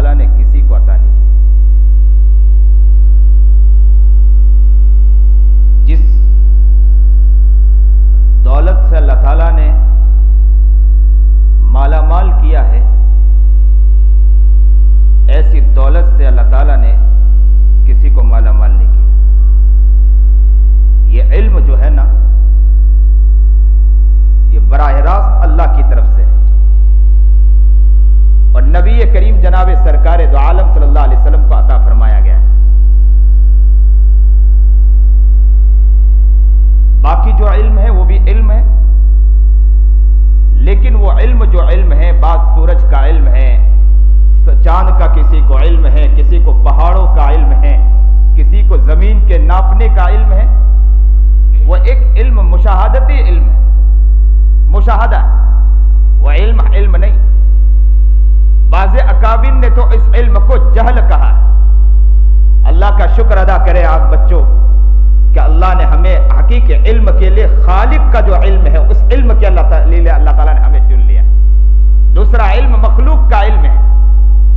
تعالیٰ نے کسی کو عطا نہیں کی۔ جس دولت سے اللہ تعالیٰ نے مالا مال کیا ہے، ایسی دولت سے اللہ تعالیٰ نے کسی کو مالا مال نہیں کیا۔ یہ علم جو ہے نا، یہ براہ راست اللہ کی طرف سے ہے، اور نبی کریم جناب سرکار دو عالم صلی اللہ علیہ وسلم کو عطا فرمایا گیا ہے۔ باقی جو علم ہے وہ بھی علم ہے، لیکن وہ علم جو علم ہے، بعض سورج کا علم ہے، چاند کا کسی کو علم ہے، کسی کو پہاڑوں کا علم ہے، کسی کو زمین کے ناپنے کا علم ہے، وہ ایک علم مشاہدتی علم ہے، مشاہدہ ہے، وہ علم نہیں۔ بعض اکابر نے تو اس علم کو جہل کہا ہے۔ اللہ کا شکر ادا کرے آپ بچوں کہ اللہ نے ہمیں حقیقی علم کے لیے خالق کا جو علم ہے، اس علم کے اللہ تعالیٰ نے ہمیں چن لیا۔ دوسرا علم مخلوق کا علم ہے،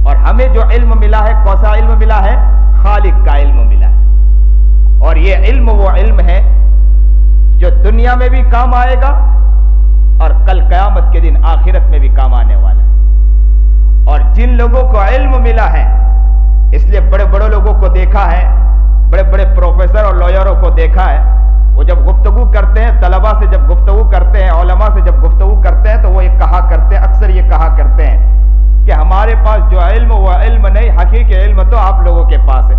اور ہمیں جو علم ملا ہے، کون سا علم ملا ہے؟ خالق کا علم ملا ہے۔ اور یہ علم وہ علم ہے جو دنیا میں بھی کام آئے گا، اور کل قیامت کے دن آخرت میں بھی کام آنے والا ہے۔ اور جن لوگوں کو علم ملا ہے، اس لیے بڑے بڑے لوگوں کو دیکھا ہے، بڑے بڑے پروفیسر اور لائروں کو دیکھا ہے، وہ جب گفتگو کرتے ہیں، طلباء سے جب گفتگو کرتے ہیں، علماء سے جب گفتگو کرتے ہیں، تو وہ یہ کہا کرتے ہیں، اکثر یہ کہا کرتے ہیں کہ ہمارے پاس جو علم وہ علم نہیں، حقیقی علم تو آپ لوگوں کے پاس ہے۔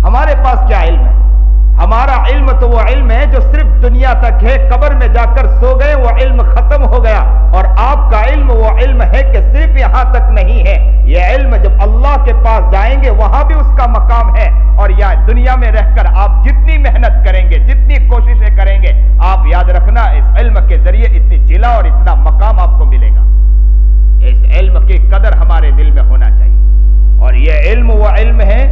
ہمارے پاس کیا علم ہے؟ ہمارا علم تو وہ علم ہے جو صرف دنیا تک ہے، قبر میں جا کر سو گئے وہ علم ختم ہو گیا، اور آپ کا علم وہ علم ہے کہ صرف یہاں تک نہیں ہے، یہ علم جب اللہ کے پاس جائیں گے وہاں بھی اس کا مقام ہے، اور یا دنیا میں رہ کر آپ جتنی محنت کریں گے، جتنی کوششیں کریں گے، آپ یاد رکھنا اس علم کے ذریعے اتنی جلا اور اتنا مقام آپ کو ملے گا۔ اس علم کی قدر ہمارے دل میں ہونا چاہیے، اور یہ علم وہ علم ہے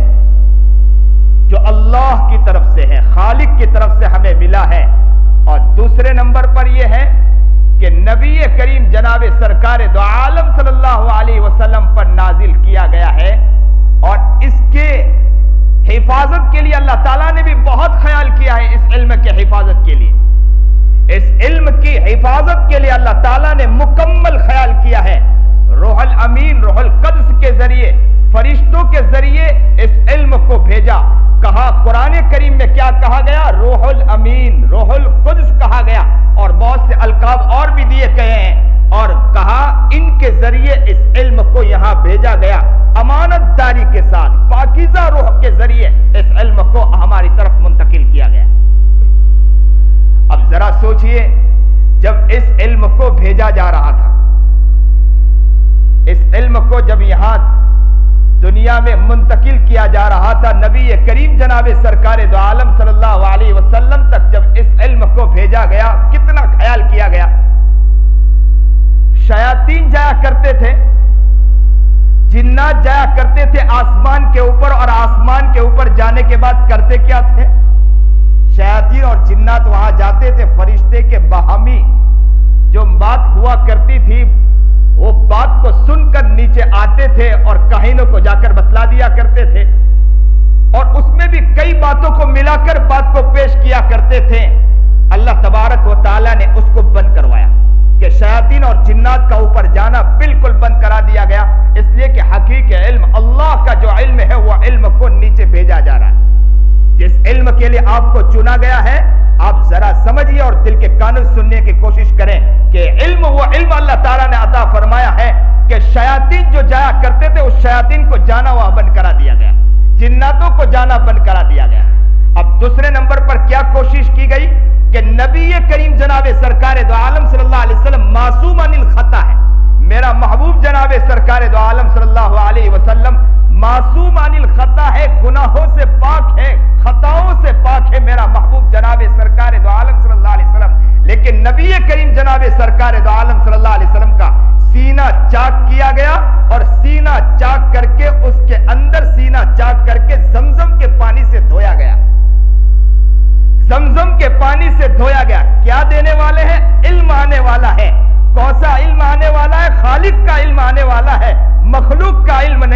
جو اللہ کی طرف سے ہے، خالق کی طرف سے ہمیں ملا ہے۔ اور دوسرے نمبر پر یہ ہے کہ نبی کریم جناب سرکار دو عالم صلی اللہ علیہ وسلم پر نازل کیا گیا ہے، اور اس کے حفاظت کے لیے اللہ تعالیٰ نے بھی بہت خیال کیا ہے۔ اس علم کے حفاظت کے لیے، اس علم کی حفاظت کے لیے اللہ تعالیٰ نے مکمل خیال کیا ہے۔ روح الامین، روح القدس کے ذریعے، فرشتوں کے ذریعے اس علم کو بھیجا۔ کہا قرآن کریم میں کیا کہا گیا؟ روح الامین، روح القدس کہا گیا، اور بہت سے القاب اور بھی دیے گئے ہیں، اور کہا ان کے ذریعے اس علم کو یہاں بھیجا گیا، امانت داری کے ساتھ، پاکیزہ روح کے ذریعے اس علم کو ہماری طرف منتقل کیا گیا۔ اب ذرا سوچئے، جب اس علم کو بھیجا جا رہا تھا، اس علم کو جب یہاں دنیا میں منتقل کیا جا رہا تھا، نبی کریم جناب سرکار دو عالم صلی اللہ علیہ وسلم تک جب اس علم کو بھیجا گیا، کتنا خیال کیا گیا۔ شیاطین جایا کرتے تھے، جنات جایا کرتے تھے آسمان کے اوپر، اور آسمان کے اوپر جانے کے بعد کرتے کیا تھے؟ شیاطین اور جنات وہاں جاتے تھے، فرشتے کے باہمی جو بات ہوا کرتی تھی وہ بات کو سن کر نیچے آتے تھے، اور کاہنوں کو جا کر بتلا دیا کرتے تھے، اور اس میں بھی کئی باتوں کو ملا کر بات کو پیش کیا کرتے تھے۔ اللہ تبارک و تعالیٰ نے اس کو بند کروایا کہ شیاطین اور جنات کا اوپر جانا بالکل بند کرا دیا گیا، اس لیے کہ حقیقی علم اللہ کا جو علم ہے وہ علم کو نیچے بھیجا جا رہا ہے۔ جس علم کے لیے آپ کو چنا گیا ہے، آپ ذرا سمجھیے اور دل کے کانوں سننے کی کوشش کریں کہ علم وہ علم اللہ تعالیٰ نے عطا فرمایا ہے کہ شیاطین جو جایا کرتے تھے اس شیاطین کو جانا وہاں بند کرا دیا گیا، جناتوں کو جانا بند کرا دیا گیا۔ اب دوسرے نمبر پر کیا کوشش کی گئی کہ نبی کریم جناب سرکار دو عالم صلی اللہ علیہ وسلم معصوم عن الخطا ہے۔ میرا محبوب جناب سرکار دو عالم صلی اللہ علیہ وسلم معصوم عن الخطا ہے، گناہوں سے پاک ہے، خطاؤں سے پاک ہے میرا محبوب جناب سرکار دو عالم صلی اللہ علیہ وسلم۔ لیکن نبی کریم جناب سرکار دو عالم صلی اللہ علیہ وسلم کا سینہ چاک کیا گیا، اور سینہ چاک کر کے اس کے اندر سینہ چاک کر کے زمزم کے پانی سے دھویا گیا، زمزم کے پانی سے دھویا گیا۔ کیا دینے والے ہیں؟ علم آنے والا ہے۔ کون سا علم آنے والا ہے؟ خالق کا علم آنے والا ہے، مخلوق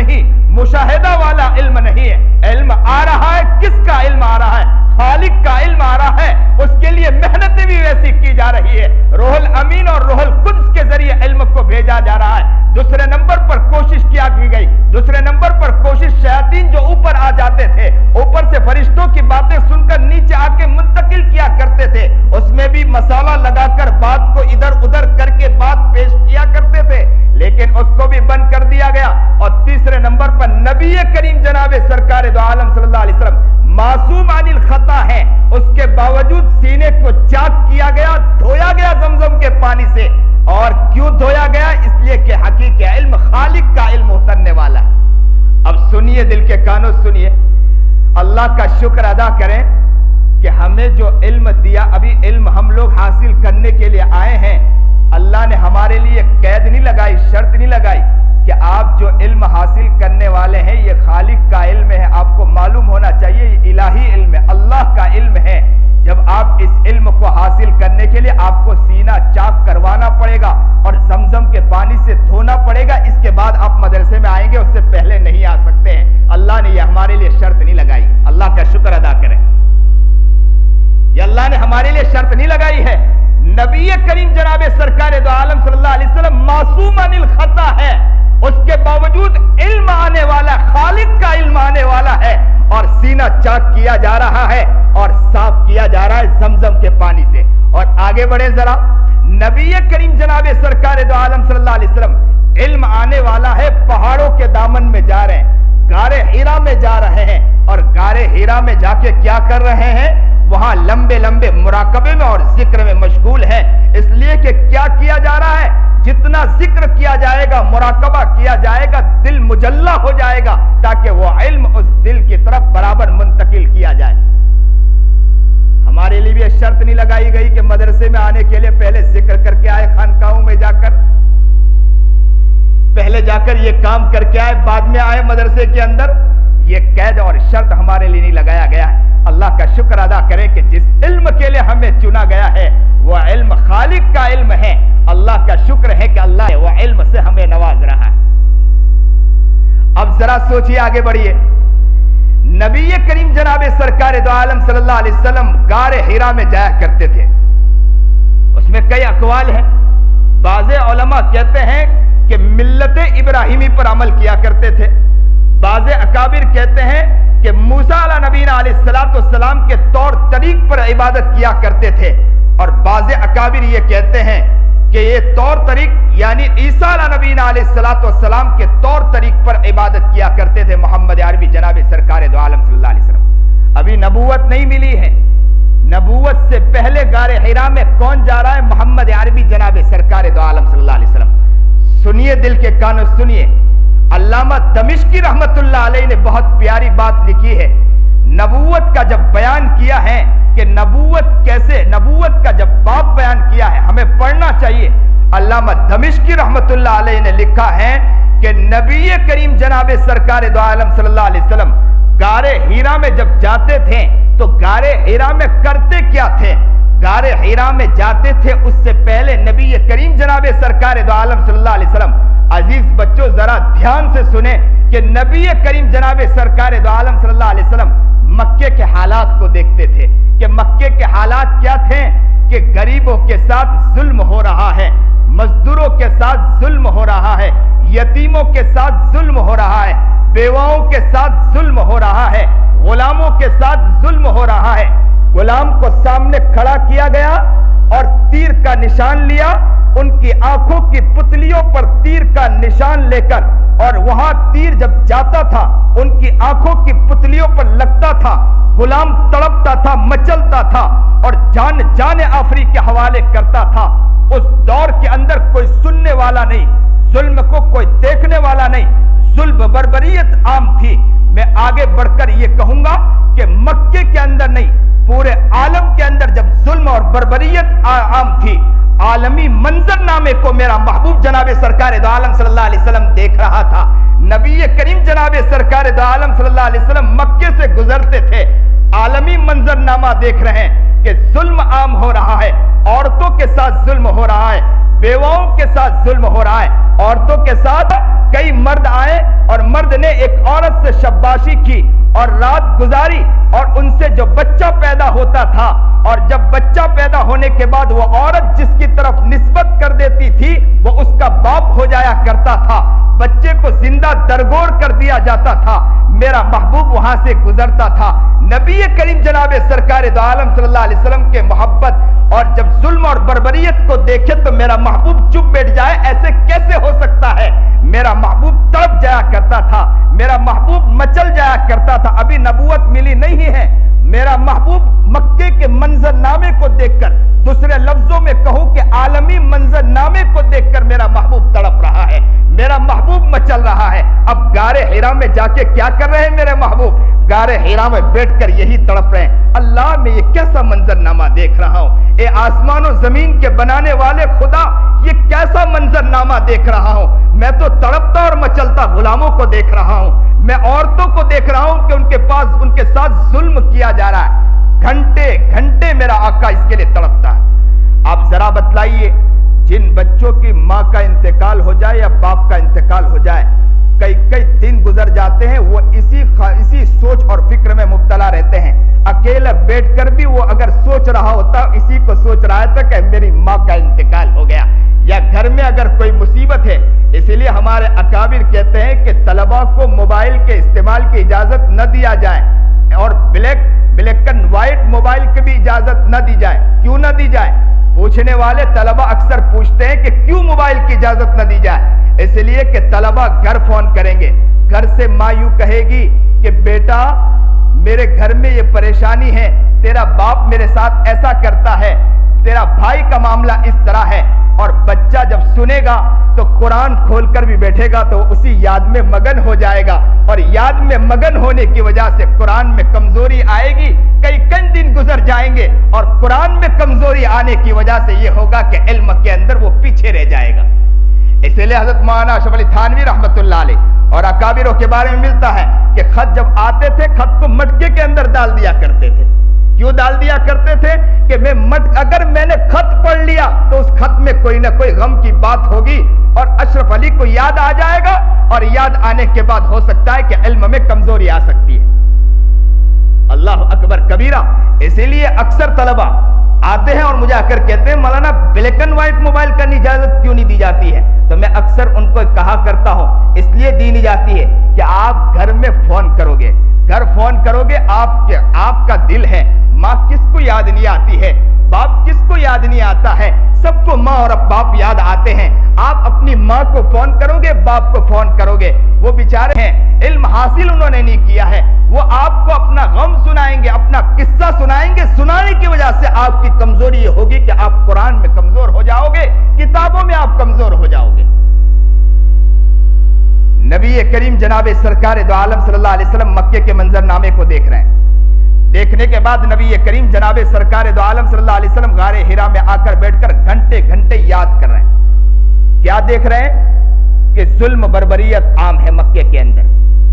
نہیں، مشاہدہ والا علم نہیں ہے۔ علم آ رہا ہے، کس کا علم آ رہا ہے؟ خالق کا علم آ رہا ہے، اس کے لیے محنتیں بھی ویسی کی جا رہی ہے، روح الامین اور روح القدس کے ذریعے علم کو بھیجا جا رہا ہے۔ دوسرے نمبر پر کوشش کیا کی گئی، دوسرے نمبر پر کوشش شیاطین جو اوپر آ جاتے تھے، اوپر سے فرشتوں کی باتیں سن کر نیچے آ کے منتقل کیا کرتے تھے، اس میں بھی مسالہ لگا کر بات کو ادھر ادھر کر کے بات پیش کیا کرتے تھے، لیکن اس کو بھی بند کر دیا گیا۔ اور تیسرے نمبر پر نبی کریم جناب سرکار دو عالم صلی اللہ علیہ وسلم معصوم عن الخطا ہے، اس کے باوجود سینے کو چاک کیا گیا، دھویا گیا زمزم کے پانی سے۔ اور کیوں دھویا گیا؟ اس لیے کہ حقیقی علم خالق کا علم اترنے والا ہے۔ اب سنیے، دل کے کانوں سنیے، اللہ کا شکر ادا کریں کہ ہمیں جو علم دیا، ابھی علم ہم لوگ حاصل کرنے کے لیے آئے ہیں، اللہ نے ہمارے لیے قید نہیں لگائی، شرط نہیں لگائی کہ آپ جو علم حاصل کرنے والے ہیں یہ خالق کا علم ہے، آپ کو معلوم ہونا چاہیے یہ الہی علم ہے، اللہ کا علم ہے۔ جب آپ اس علم کو حاصل کرنے کے لیے آپ کو سینہ چاک کروانا پڑے گا اور زمزم کے پانی سے دھونا پڑے گا، اس کے بعد آپ مدرسے میں آئیں گے، اس سے پہلے نہیں آ سکتے ہیں۔ اللہ نے یہ ہمارے لیے شرط نہیں لگائی، اللہ کا شکر ادا کریں، یہ اللہ نے ہمارے لیے شرط نہیں لگائی ہے۔ نبی کریم جناب سرکار دو عالم صلی اللہ علیہ وسلم معصوم عن الخطا ہے، اس کے باوجود علم آنے والا، خالق کا علم آنے والا ہے، اور سینہ چاک کیا جا رہا ہے اور صاف کیا جا رہا ہے زمزم کے پانی سے۔ اور آگے بڑھیں ذرا، نبی کریم جناب سرکار دو عالم صلی اللہ علیہ وسلم علم آنے والا ہے، پہاڑوں کے دامن میں جا رہے ہیں، غار حرا میں جا رہے ہیں، اور غار حرا میں جا کے کیا کر رہے ہیں؟ وہاں لمبے لمبے مراقبے میں اور ذکر میں مشغول ہیں، اس لیے کہ کیا کیا جا رہا ہے؟ جتنا ذکر کیا جائے گا، مراقبہ کیا جائے گا، دل مجلہ ہو جائے گا، تاکہ وہ علم اس دل کی طرف برابر منتقل کیا جائے۔ ہمارے لیے بھی شرط نہیں لگائی گئی کہ مدرسے میں آنے کے لیے پہلے ذکر کر کے آئے، خانقاہوں میں جا کر پہلے جا کر یہ کام کر کے آئے، بعد میں آئے مدرسے کے اندر، یہ قید اور شرط ہمارے لیے نہیں لگایا گیا ہے۔ اللہ کا شکر ادا کریں کہ جس علم کے لیے ہمیں چنا گیا ہے وہ علم خالق کا علم ہے۔ اللہ کا شکر ہے کہ اللہ وہ علم سے ہمیں نواز رہا ہے۔ اب ذرا سوچئے، آگے بڑھیے، نبی کریم جناب سرکار دو عالم صلی اللہ علیہ وسلم غار حرا میں جایا کرتے تھے، اس میں کئی اقوال ہیں۔ بعض علماء کہتے ہیں کہ ملت ابراہیمی پر عمل کیا کرتے تھے، بعض اکابر کہتے ہیں کہ موسیٰ علیہ نبینا علیہ السلام کے طور طریق پر عبادت کیا کرتے تھے، اور بعض اکابر یہ کہتے ہیں کہ یہ طور طریق یعنی عیسیٰ علیہ نبینا علیہ السلام کے طور طریق پر عبادت کیا کرتے تھے محمد عربی جناب سرکار دو عالم صلی اللہ علیہ وسلم۔ ابھی نبوت نہیں ملی ہے، نبوت سے پہلے غار حرا میں کون جا رہا ہے؟ محمد عربی جناب سرکار دو عالم صلی اللہ علیہ وسلم۔ سنیے، دل کے کانوں سنیے، علامہ دمشقی رحمت اللہ علیہ نے بہت پیاری بات لکھی ہے، نبوت کا جب بیان کیا ہے کہ نبوت کیسے، نبوت کا جب باب بیان کیا ہے ہمیں پڑھنا چاہیے۔ علامہ دمشقی رحمت اللہ علیہ نے لکھا ہے کہ نبی کریم جناب سرکار دو عالم صلی اللہ علیہ وسلم غار حرا میں جب جاتے تھے تو غار حرا میں کرتے کیا تھے؟ غار حرا میں جاتے تھے اس سے پہلے نبی کریم جناب سرکار دو عالم صلی اللہ علیہ وسلم، عزیز بچوں ذرا دھیان سے سنیں کہ نبی کریم جناب سرکار دو عالم صلی اللہ علیہ وسلم مکے کے حالات کو دیکھتے تھے کہ مکے کے حالات کیا تھے کہ غریبوں کے ساتھ ظلم ہو رہا ہے، مزدوروں کے ساتھ ظلم ہو رہا ہے، یتیموں کے ساتھ ظلم ہو رہا ہے، بیواؤں کے ساتھ ظلم ہو رہا ہے، غلاموں کے ساتھ ظلم ہو رہا ہے۔ غلام کو سامنے کھڑا کیا گیا اور تیر کا نشان لیا، ان کی آنکھوں کی پتلیوں پر تیر کا نشان لے کر، اور وہاں تیر جب جاتا تھا ان کی آنکھوں کی پتلیوں پر لگتا تھا، غلام تڑپتا تھا، مچلتا تھا اور جان آفری کے حوالے کرتا تھا۔ اس دور کے اندر کوئی سننے والا نہیں، ظلم کو کوئی دیکھنے والا نہیں، ظلم بربریت عام تھی۔ میں آگے بڑھ کر یہ کہوں گا کہ مکے کے اندر نہیں، پورے عالم کے اندر جب ظلم اور بربریت عام تھی، عالمی منظر نامے کو میرا محبوب جناب سرکار دو عالم صلی اللہ علیہ وسلم دیکھ رہا تھا۔ نبی کریم جناب سرکار دو عالم صلی اللہ علیہ وسلم مکے سے گزرتے تھے، عالمی منظر نامہ دیکھ رہے ہیں کہ ظلم عام ہو رہا ہے، عورتوں کے ساتھ ظلم ہو رہا ہے، بیواؤں کے ساتھ ظلم ہو رہا ہے، عورتوں کے ساتھ کئی مرد آئے اور مرد نے ایک عورت سے شباشی کی اور رات گزاری اور ان سے جو بچہ پیدا ہوتا تھا، اور جب بچہ پیدا ہونے کے بعد وہ عورت جس کی طرف نسبت کر دیتی تھی وہ اس کا باپ ہو جایا کرتا تھا، بچے کو زندہ درگور کر دیا جاتا تھا، میرا محبوب وہاں سے گزرتا تھا۔ نبی کریم جناب سرکار دو عالم صلی اللہ علیہ وسلم کے محبت اور جب ظلم اور بربریت کو دیکھے تو میرا محبوب چپ بیٹھ جائے، ایسے کیسے ہو سکتا ہے؟ میرا محبوب تڑپ جایا کرتا تھا، میرا محبوب مچل جایا کرتا تھا، ابھی نبوت ملی نہیں ہے۔ میرا محبوب مکے کے منظر نامے کو دیکھ کر، دوسرے لفظوں میں کہوں کہ عالمی منظر نامے کو دیکھ کر میرا محبوب تڑپ رہا ہے، میرا محبوب مچل رہا ہے۔ اب غار حرا میں جا کے کیا کر رہے ہیں میرے محبوب؟ غار حرا میں بیٹھ کر یہی تڑپ رہے ہیں، اللہ میں یہ کیسا منظر نامہ دیکھ رہا ہوں، اے آسمان و زمین کے بنانے والے خدا یہ کیسا منظر نامہ دیکھ رہا ہوں، میں تو تڑپتا اور مچلتا غلاموں کو دیکھ رہا ہوں، میں عورتوں کو دیکھ رہا ہوں کہ ان کے ساتھ ظلم کیا جا رہا ہے، گھنٹے گھنٹے میرا آقا اس کے لیے تڑپتا ہے۔ آپ ذرا بتلائیے، جن بچوں کی ماں کا انتقال ہو جائے یا باپ کا انتقال ہو جائے، کئی دن گزر جاتے ہیں، وہ اسی سوچ اور فکر میں مبتلا رہتے ہیں، اکیلا بیٹھ کر بھی وہ اگر سوچ رہا ہوتا، اسی کو سوچ رہا تھا کہ میری ماں کا انتقال ہو گیا، یا گھر میں اگر کوئی مصیبت ہے۔ اسی لیے ہمارے اکابر کہتے ہیں کہ طلباء کو موبائل کے استعمال کی اجازت نہ دیا جائے، اور بلیک اینڈ وائٹ موبائل کی بھی اجازت نہ دی جائے۔ کیوں نہ دی جائے؟ پوچھنے والے طلباء اکثر پوچھتے ہیں کہ کیوں موبائل کی اجازت نہ دی جائے؟ اس لیے کہ طلباء گھر فون کریں گے، گھر سے ماں یوں کہے گی کہ بیٹا میرے گھر میں یہ پریشانی ہے، تیرا باپ میرے ساتھ ایسا کرتا ہے، تیرا بھائی کا معاملہ اس طرح ہے، اور بچہ جب سنے گا تو قرآن کھول کر بھی بیٹھے گا تو اسی یاد میں مگن ہو جائے گا، اور یاد میں مگن ہونے کی وجہ سے قرآن میں کمزوری آئے گی، کئی دن گزر جائیں گے، اور قرآن میں کمزوری آنے کی وجہ سے یہ ہوگا کہ علم کے اندر وہ پیچھے رہ جائے گا۔ اس لیے حضرت مولانا اشرف علی تھانوی رحمۃ اللہ علیہ اور اکابروں کے بارے میں ملتا ہے کہ خط جب آتے تھے خط کو مٹکے کے اندر ڈال دیا کرتے تھے۔ کیوں ڈال دیا کرتے تھے؟ کہ اگر میں نے خط پڑھ لیا تو اس خط میں کوئی نہ کوئی غم کی بات ہوگی، اور اشرف علی کو یاد آ جائے گا، اور یاد آنے کے بعد ہو سکتا ہے کہ علم میں کمزوری آ سکتی ہے۔ اللہ اکبر کبیرہ۔ اسی لیے اکثر طلباء آتے ہیں اور مجھے آ کر کہتے ہیں مولانا بلیک اینڈ وائٹ موبائل کرنے کی اجازت کیوں نہیں دی جاتی ہے؟ تو میں اکثر ان کو کہا کرتا ہوں اس لیے دی نہیں جاتی ہے کہ آپ گھر میں فون کرو گے، آپ کا دل ہے، ماں کس کو یاد نہیں آتی ہے، باپ کس کو یاد نہیں آتا ہے، سب کو ماں اور باپ یاد آتے ہیں۔ آپ اپنی ماں کو فون کرو گے، باپ کو فون کرو گے، وہ بیچارے ہیں، علم حاصل انہوں نے نہیں کیا ہے، وہ آپ کو اپنا غم سنائیں گے، اپنا قصہ سنائیں گے، سنانے کی وجہ سے آپ کی کمزوری یہ ہوگی کہ آپ قرآن میں کمزور ہو جاؤ گے، کتابوں میں آپ کمزور ہو جاؤ گے۔ نبی کریم جناب سرکار دو عالم صلی اللہ علیہ وسلم مکے کے منظر نامے کو دیکھ رہے ہیں۔ دیکھنے کے بعد نبی کریم جناب سرکار دو عالم صلی اللہ علیہ وسلم غار حرا میں آ کر بیٹھ کر گھنٹے یاد کر رہے ہیں۔ کیا دیکھ رہے ہیں؟ کہ ظلم بربریت عام ہے مکے کے اندر۔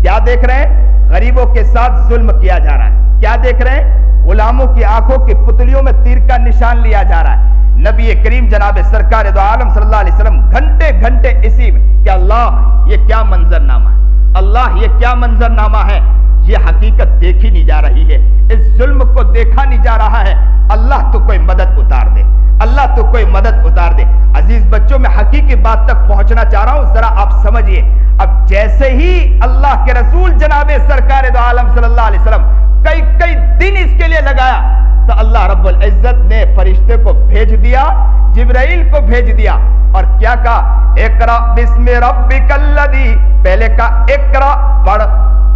کیا دیکھ رہے ہیں؟ غریبوں کے ساتھ ظلم کیا جا رہا ہے۔ کیا دیکھ رہے ہیں؟ غلاموں کی آنکھوں کی پتلیوں میں تیر کا نشان لیا جا رہا ہے۔ نبی کریم جناب سرکار دو عالم صلی اللہ علیہ وسلم گھنٹے اسی میں کہ اللہ یہ کیا منظر نامہ ہے، اللہ یہ کیا منظر نامہ ہے، یہ حقیقت دیکھی نہیں جا رہی ہے، اس ظلم کو دیکھا نہیں جا رہا ہے، اللہ تو کوئی مدد اتار دے، اللہ تو کوئی مدد اتار دے۔ عزیز بچوں میں حقیقی بات تک پہنچنا چاہ رہا ہوں، ذرا آپ سمجھئے۔ اب جیسے ہی اللہ کے رسول جناب سرکار دو عالم صلی اللہ علیہ وسلم کئی دن اس کے لیے لگایا تو اللہ رب العزت نے فرشتے کو بھیج دیا، جبرائیل کو بھیج دیا، اور کیا کہا؟ اقرا بسم ربک الذی، پہلے کہا اقرا پڑھ،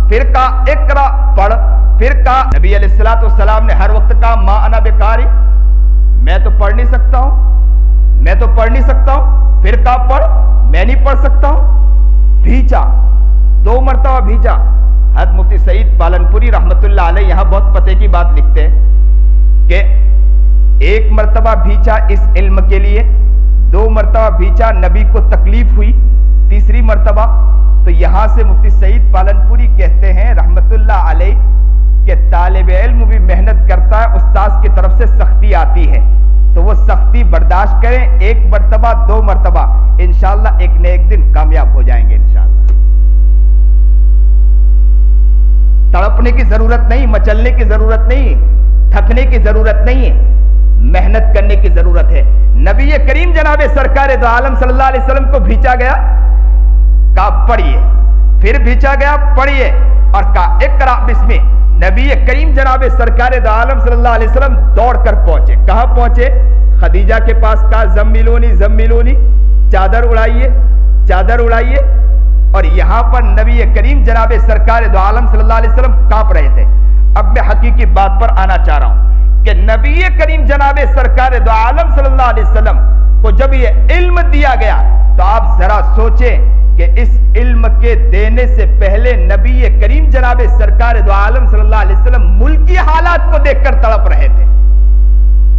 پھر کہا اقرا پڑھ، پھر کہا نبی علیہ السلام نے ہر وقت کہا ما انا بقاری، میں تو پڑھ نہیں سکتا ہوں، میں تو پڑھ نہیں سکتا ہوں، پھر کہا پڑھ، میں نہیں پڑھ سکتا ہوں، بھیجا، 2 مرتبہ بھیجا۔ حضرت مفتی سعید پالنپوری رحمت اللہ علیہ یہاں بہت پتے کی بات لکھتے ہیں کہ 1 مرتبہ بھیجا اس علم کے لیے، 2 مرتبہ بھیجا نبی کو تکلیف ہوئی، 3ری مرتبہ تو یہاں سے مفتی سعید پالنپوری کہتے ہیں رحمت اللہ علیہ کہ طالب علم بھی محنت کرتا ہے، استاذ کی طرف سے سختی آتی ہے، تو وہ سختی برداشت کریں، ایک مرتبہ دو مرتبہ، انشاءاللہ ایک نہ ایک دن کامیاب ہو جائیں گے انشاءاللہ۔ تڑپنے کی ضرورت نہیں، مچلنے کی ضرورت نہیں، تھکنے کی ضرورت نہیں ہے، محنت کرنے کی ضرورت ہے۔ نبی کریم جناب سرکار دو عالم صلی اللہ علیہ وسلم کو بھیجا گیا، کہا پڑھیے، پھر بھیجا گیا پڑھیے، اور کہا اقرأ بسمی۔ نبی کریم جناب سرکار دو عالم صلی اللہ علیہ وسلم دوڑ کر پہنچے، کہاں پہنچے؟ خدیجہ کے پاس، کہا زمیلونی زمیلونی، چادر اڑائیے چادر اڑائیے، اور یہاں پر نبی کریم جناب سرکار دو عالم صلی اللہ علیہ وسلم کانپ رہے تھے۔ اب میں حقیقی بات پر آنا چاہ رہا ہوں کہ نبی کریم جناب سرکار دو عالم صلی اللہ علیہ وسلم کو جب یہ علم دیا گیا تو آپ ذرا سوچیں کہ اس علم کے دینے سے پہلے نبی کریم جناب سرکار دو عالم صلی اللہ علیہ وسلم ملکی حالات کو دیکھ کر تڑپ رہے تھے۔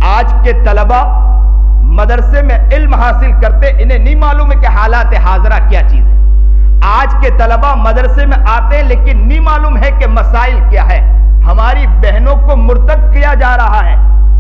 آج کے طلبہ مدرسے میں علم حاصل کرتے، انہیں نہیں معلوم ہے کہ حالات حاضرہ کیا چیز ہے۔ آج کے طلبہ مدرسے میں آتے ہیں لیکن نہیں معلوم ہے کہ مسائل کیا ہے۔ ہماری بہنوں کو مرتد کیا جا رہا ہے،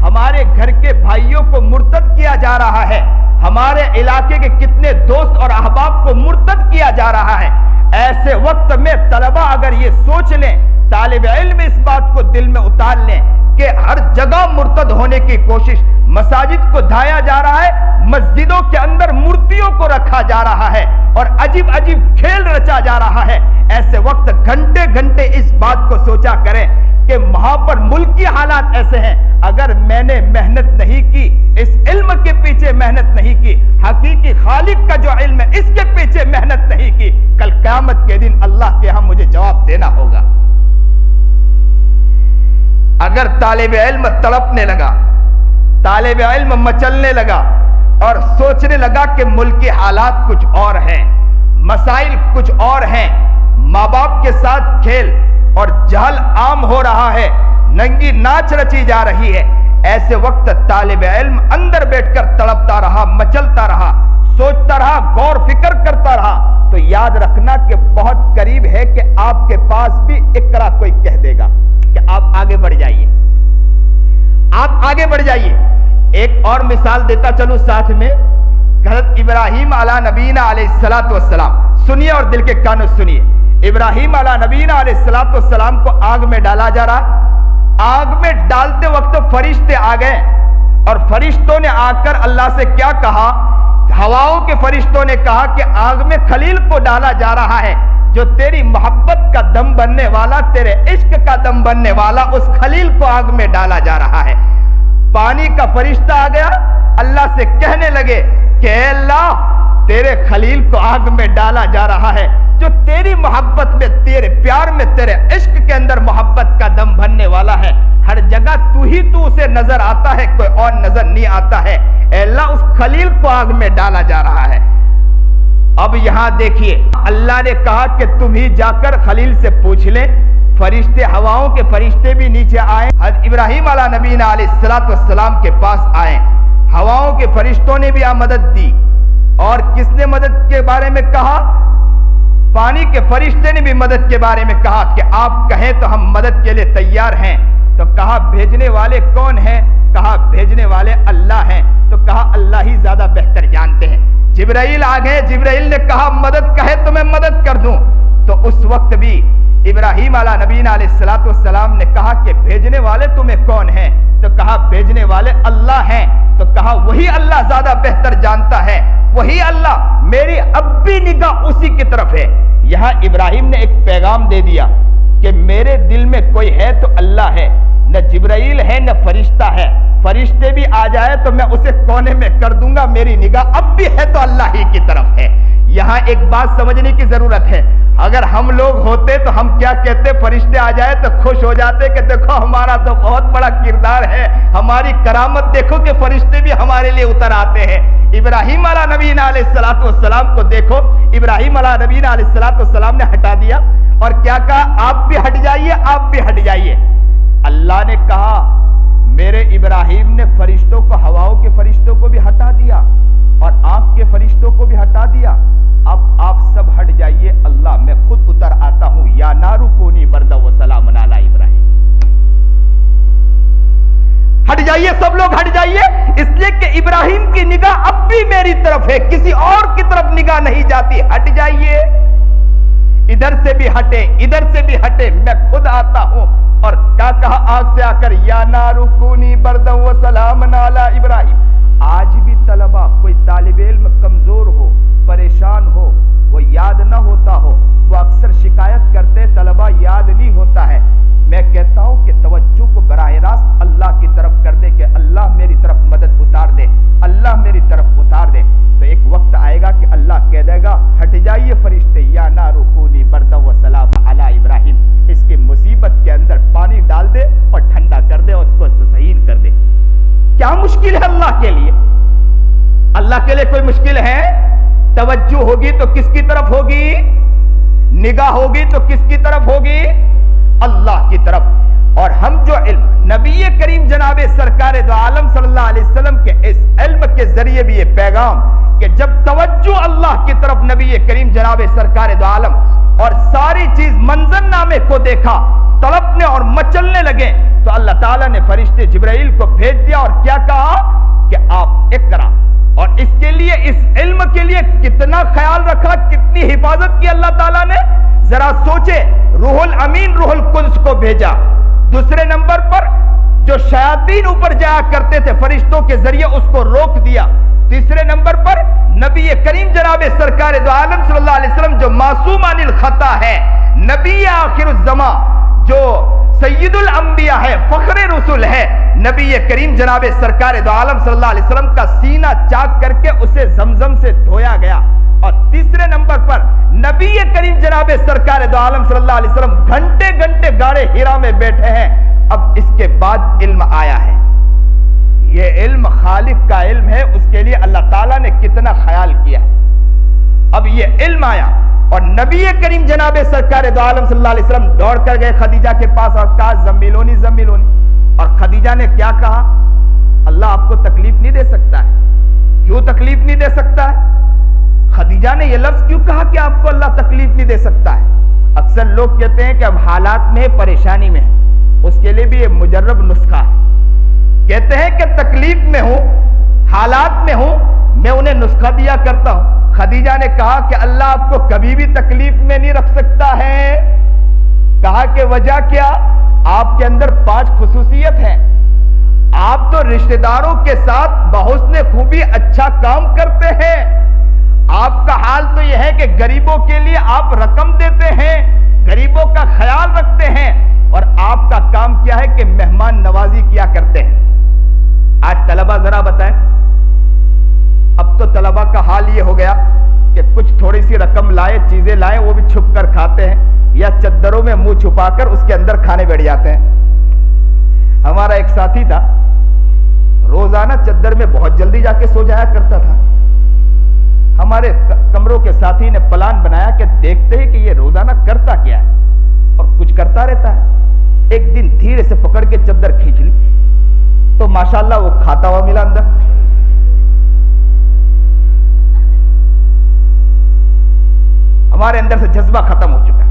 ہمارے گھر کے بھائیوں کو مرتد کیا جا رہا ہے، ہمارے علاقے کے کتنے دوست اور احباب کو مرتد کیا جا رہا ہے۔ ایسے وقت میں طلبہ اگر یہ سوچ لیں، طالب علم اس بات کو دل میں اتار لیں کہ ہر جگہ مرتد ہونے کی کوشش، مساجد کو دھایا جا رہا ہے، مسجدوں کے اندر مورتیوں کو رکھا جا رہا ہے اور عجیب عجیب کھیل رچا جا رہا ہے۔ ایسے وقت گھنٹے گھنٹے اس بات کو سوچا کریں کہ وہاں پر ملکی حالات ایسے ہیں، اگر میں نے محنت نہیں کی، اس علم کے پیچھے محنت نہیں کی، حقیقی خالق کا جو علم ہے اس کے پیچھے محنت نہیں کی، کل قیامت کے دن اللہ کے ہاں مجھے جواب دینا ہوگا۔ اگر طالب علم تڑپنے لگا، طالب علم مچلنے لگا اور سوچنے لگا کہ ملکی حالات کچھ اور ہیں، مسائل کچھ اور ہیں، ماں باپ کے ساتھ کھیل اور جہل عام ہو رہا ہے، ننگی ناچ رچی جا رہی ہے، ایسے وقت طالب علم اندر بیٹھ کر تڑپتا رہا، مچلتا رہا، سوچتا رہا، غور فکر کرتا رہا، تو یاد رکھنا کہ بہت قریب ہے کہ آپ کے پاس بھی اقرا کوئی کہہ دے گا کہ آپ آگے بڑھ جائیے، آپ آگے بڑھ جائیے۔ ایک اور مثال دیتا چلوں ساتھ میں، حضرت ابراہیم علیہ نبینا علیہ السلام، سنیے اور دل کے کانوں سنیے۔ ابراہیم علیہ نبینا علیہ السلام کو آگ میں ڈالا جا رہا، آگ میں ڈالتے وقت فرشتے آ گئے اور فرشتوں نے آ کر اللہ سے کیا کہا؟ ہواؤں کے فرشتوں نے کہا کہ آگ میں خلیل کو ڈالا جا رہا ہے، جو تیری محبت کا دم بننے والا، تیرے عشق کا دم بننے والا، اس خلیل کو آگ میں ڈالا جا رہا ہے۔ پانی کا فرشتہ آ گیا، اللہ سے کہنے لگے کہ اے اللہ، تیرے خلیل کو آگ میں ڈالا جا رہا ہے، جو تیری محبت میں، تیرے پیار میں، تیرے عشق کے اندر محبت کا دم بھرنے والا ہے، ہر جگہ تو ہی تو اسے نظر آتا ہے، کوئی اور نظر نہیں آتا ہے، اے اللہ اس خلیل کو آگ میں ڈالا جا رہا ہے۔ اب یہاں دیکھیے، اللہ نے کہا کہ تم ہی جا کر خلیل سے پوچھ لیں۔ فرشتے، ہواؤں کے فرشتے بھی نیچے آئے، حضرت ابراہیم علیہ نبینا علیہ السلام کے پاس آئے، ہواؤں کے فرشتوں نے بھی مدد دی، اور کس نے مدد کے بارے میں کہا؟ پانی کے فرشتے نے بھی مدد کے بارے میں کہا کہ آپ کہیں تو ہم مدد کے لیے تیار ہیں۔ تو کہا بھیجنے والے کون ہیں؟ کہا بھیجنے والے اللہ ہیں۔ تو کہا اللہ ہی زیادہ بہتر جانتے ہیں۔ جبرائیل آ گئے، جبرائیل نے کہا مدد کہے تو میں مدد کر دوں۔ تو اس وقت بھی ابراہیم علیہ نبینا علیہ السلام نے کہا کہ بھیجنے والے تمہیں کون ہیں؟ تو کہا بھیجنے والے اللہ ہیں۔ تو کہا وہی اللہ زیادہ بہتر جانتا ہے، وہی اللہ، میری اب بھی نگاہ اسی کی طرف ہے۔ یہاں ابراہیم نے ایک پیغام دے دیا کہ میرے دل میں کوئی ہے تو اللہ ہے، نہ جبرائیل ہے نہ فرشتہ ہے، فرشتے بھی آ جائے تو میں اسے کونے میں کر دوں گا، میری نگاہ اب بھی ہے تو اللہ ہی کی طرف ہے۔ یہاں ایک بات سمجھنے کی ضرورت ہے، اگر ہم لوگ ہوتے تو ہم کیا کہتے؟ فرشتے آ جائے تو خوش ہو جاتے کہ دیکھو ہمارا تو بہت بڑا کردار ہے، ہماری کرامت دیکھو کہ فرشتے بھی ہمارے لیے اتر آتے ہیں۔ ابراہیم علیہ نبینا علیہ السلام کو دیکھو، ابراہیم علیہ نبینا علیہ السلام نے ہٹا دیا اور کیا کہا؟ آپ بھی ہٹ جائیے، آپ بھی ہٹ جائیے۔ اللہ نے کہا میرے ابراہیم نے فرشتوں کو، ہواؤں کے فرشتوں کو بھی ہٹا دیا اور آنکھ کے فرشتوں کو بھی ہٹا دیا، اب آپ سب ہٹ جائیے، اللہ میں خود اتر آتا ہوں، یا نارو کونی بردا و سلام علی ابراہیم۔ ہٹ جائیے۔ جائیے سب لوگ ہٹ جائیے، اس لیے کہ ابراہیم کی نگاہ اب بھی میری طرف ہے، کسی اور کی طرف نگاہ نہیں جاتی، ہٹ جائیے، ادھر سے بھی ہٹے ادھر سے بھی ہٹے، میں خود آتا ہوں۔ اور کیا کہا آگ سے آ کر، یا نار کونی بردا و سلاما علی ابراہیم۔ آج بھی طلبہ، کوئی طالب علم کمزور ہو، پریشان ہو، وہ یاد نہ ہوتا ہو، وہ اکثر شکایت کرتے طلبہ یاد نہیں ہوتا ہے، میں کہتا ہوں کہ توجہ کو براہ راست اللہ کی طرف کر دے، کہ اللہ میری طرف مدد اتار دے، اللہ میری طرف اتار دے، تو ایک وقت آئے گا کہ اللہ کہہ دے گا ہٹ جائیے فرشتے، یا نار کونی بردا و سلاما علی ابراہیم، اس کی مصیبت کے اندر پانی ڈال دے اور ٹھنڈا کر دے اور اس کو تسہیل کر دے۔ کیا مشکل ہے اللہ کے لیے؟ اللہ کے لیے کوئی مشکل ہے؟ توجہ ہوگی تو کس کی طرف ہوگی؟ نگاہ ہوگی تو کس کی طرف ہوگی؟ اللہ کی طرف۔ اور ہم جو علم نبی کریم جناب سرکار دو عالم صلی اللہ علیہ وسلم کے اس علم کے ذریعے بھی یہ پیغام کہ جب توجہ اللہ کی طرف نبی کریم جناب سرکار دو عالم اور ساری چیز منظر نامے کو دیکھا، تڑپنے اور مچلنے لگے، تو اللہ تعالیٰ نے فرشتے جبرائیل کو بھیج دیا اور کیا کہا کہ آپ اقرا، اور اس کے لیے، اس علم کے لیے کتنا خیال رکھا، کتنی حفاظت کی اللہ تعالیٰ نے، ذرا سوچے۔ روح الامین روح القدس کو بھیجا۔ دوسرے نمبر پر جو شیاطین اوپر جایا کرتے تھے فرشتوں کے ذریعے اس کو روک دیا۔ تیسرے نمبر پر نبی کریم جناب سرکار دو عالم صلی اللہ علیہ وسلم جو معصوم عن الخطا ہے، نبی آخر الزمان، جو سید الانبیاء ہے، فخر رسول ہے، نبی کریم جناب سرکار دو عالم صلی اللہ علیہ وسلم کا سینہ چاک کر کے اسے زمزم سے دھویا گیا۔ اور تیسرے نمبر پر نبی کریم جناب سرکار دو عالم صلی اللہ علیہ وسلم گھنٹے گھنٹے غار حرا میں بیٹھے ہیں۔ اب اس کے بعد علم آیا ہے، یہ علم خالق کا علم ہے، اس کے لیے اللہ تعالیٰ نے کتنا خیال کیا ہے۔ اب یہ علم آیا اور نبی کریم جناب سرکار دو عالم صلی اللہ علیہ وسلم دوڑ کر گئے خدیجہ کے پاس اور کہا زمیلونی زمیلونی، اور خدیجہ نے کیا کہا؟ اللہ آپ کو تکلیف نہیں دے سکتا ہے۔ کیوں تکلیف نہیں دے سکتا ہے؟ خدیجہ نے یہ لفظ کیوں کہا کہ آپ کو اللہ تکلیف نہیں دے سکتا ہے؟ اکثر لوگ کہتے ہیں کہ اب حالات میں پریشانی میں ہیں، اس کے لیے بھی یہ مجرب نسخہ ہے، کہتے ہیں کہ تکلیف میں ہوں، حالات میں ہوں، میں انہیں نسخہ دیا کرتا ہوں۔ خدیجہ نے کہا کہ اللہ آپ کو کبھی بھی تکلیف میں نہیں رکھ سکتا ہے۔ کہا کہ وجہ کیا؟ آپ کے اندر 5 خصوصیت ہیں، آپ تو رشتہ داروں کے ساتھ بحسن خوبی اچھا کام کرتے ہیں، آپ کا حال تو یہ ہے کہ غریبوں کے لیے آپ رقم دیتے ہیں، غریبوں کا خیال رکھتے ہیں، اور آپ کا کام کیا ہے کہ مہمان نوازی کیا کرتے ہیں۔ آج طلبہ ذرا بتائیں، اب تو طلبہ کا حال یہ ہو گیا کہ کچھ تھوڑی سی رقم لائے، چیزیں لائے، وہ بھی چھپ کر کھاتے ہیں، یا چدروں میں منہ چھپا کر اس کے اندر کھانے بیٹھ جاتے ہیں۔ ہمارا ایک ساتھی تھا، روزانہ چدر میں بہت جلدی جا کے سو جایا کرتا تھا۔ ہمارے کمروں کے ساتھی نے پلان بنایا کہ دیکھتے ہیں کہ یہ روزانہ کرتا کیا ہے، اور کچھ کرتا رہتا ہے۔ ایک دن دھیرے سے پکڑ کے چادر کھینچ لی تو ماشاءاللہ وہ کھاتا ہوا ملا اندر۔ ہمارے اندر سے جذبہ ختم ہو چکا،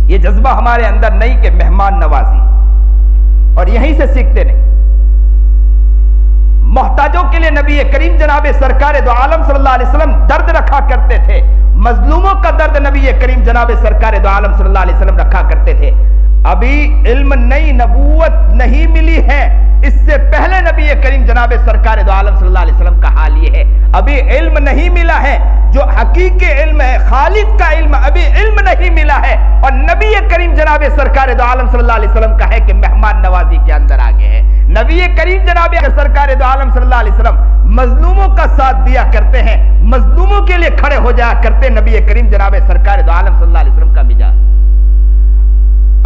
یہ جذبہ ہمارے اندر نہیں کہ مہمان نوازی، اور یہیں سے سیکھتے نہیں۔ محتاجوں کے لیے نبی کریم جناب سرکار دو عالم صلی اللہ علیہ وسلم درد رکھا کرتے تھے، مظلوموں کا درد نبی کریم جناب سرکار دو عالم صلی اللہ علیہ وسلم رکھا کرتے تھے۔ ابھی علم نئی نبوت نہیں ملی ہے، اس سے پہلے نبی کریم جناب سرکار دو عالم صلی اللہ علیہ وسلم کا حال یہ ہے، ابھی علم نہیں ملا ہے، جو حقیقی علم ہے، خالق کا علم، ابھی علم نہیں ملا ہے، اور نبی کریم جناب سرکار دو عالم صلی اللہ علیہ وسلم کا ہے کہ مہمان نوازی کے اندر آگے ہے۔ نبی کریم جناب سرکار دو عالم صلی اللہ علیہ وسلم مظلوموں کا ساتھ دیا کرتے ہیں، مظلوموں کے لیے کھڑے ہو جایا کرتے، نبی کریم جناب سرکار دو عالم صلی اللہ علیہ وسلم کا مزاج۔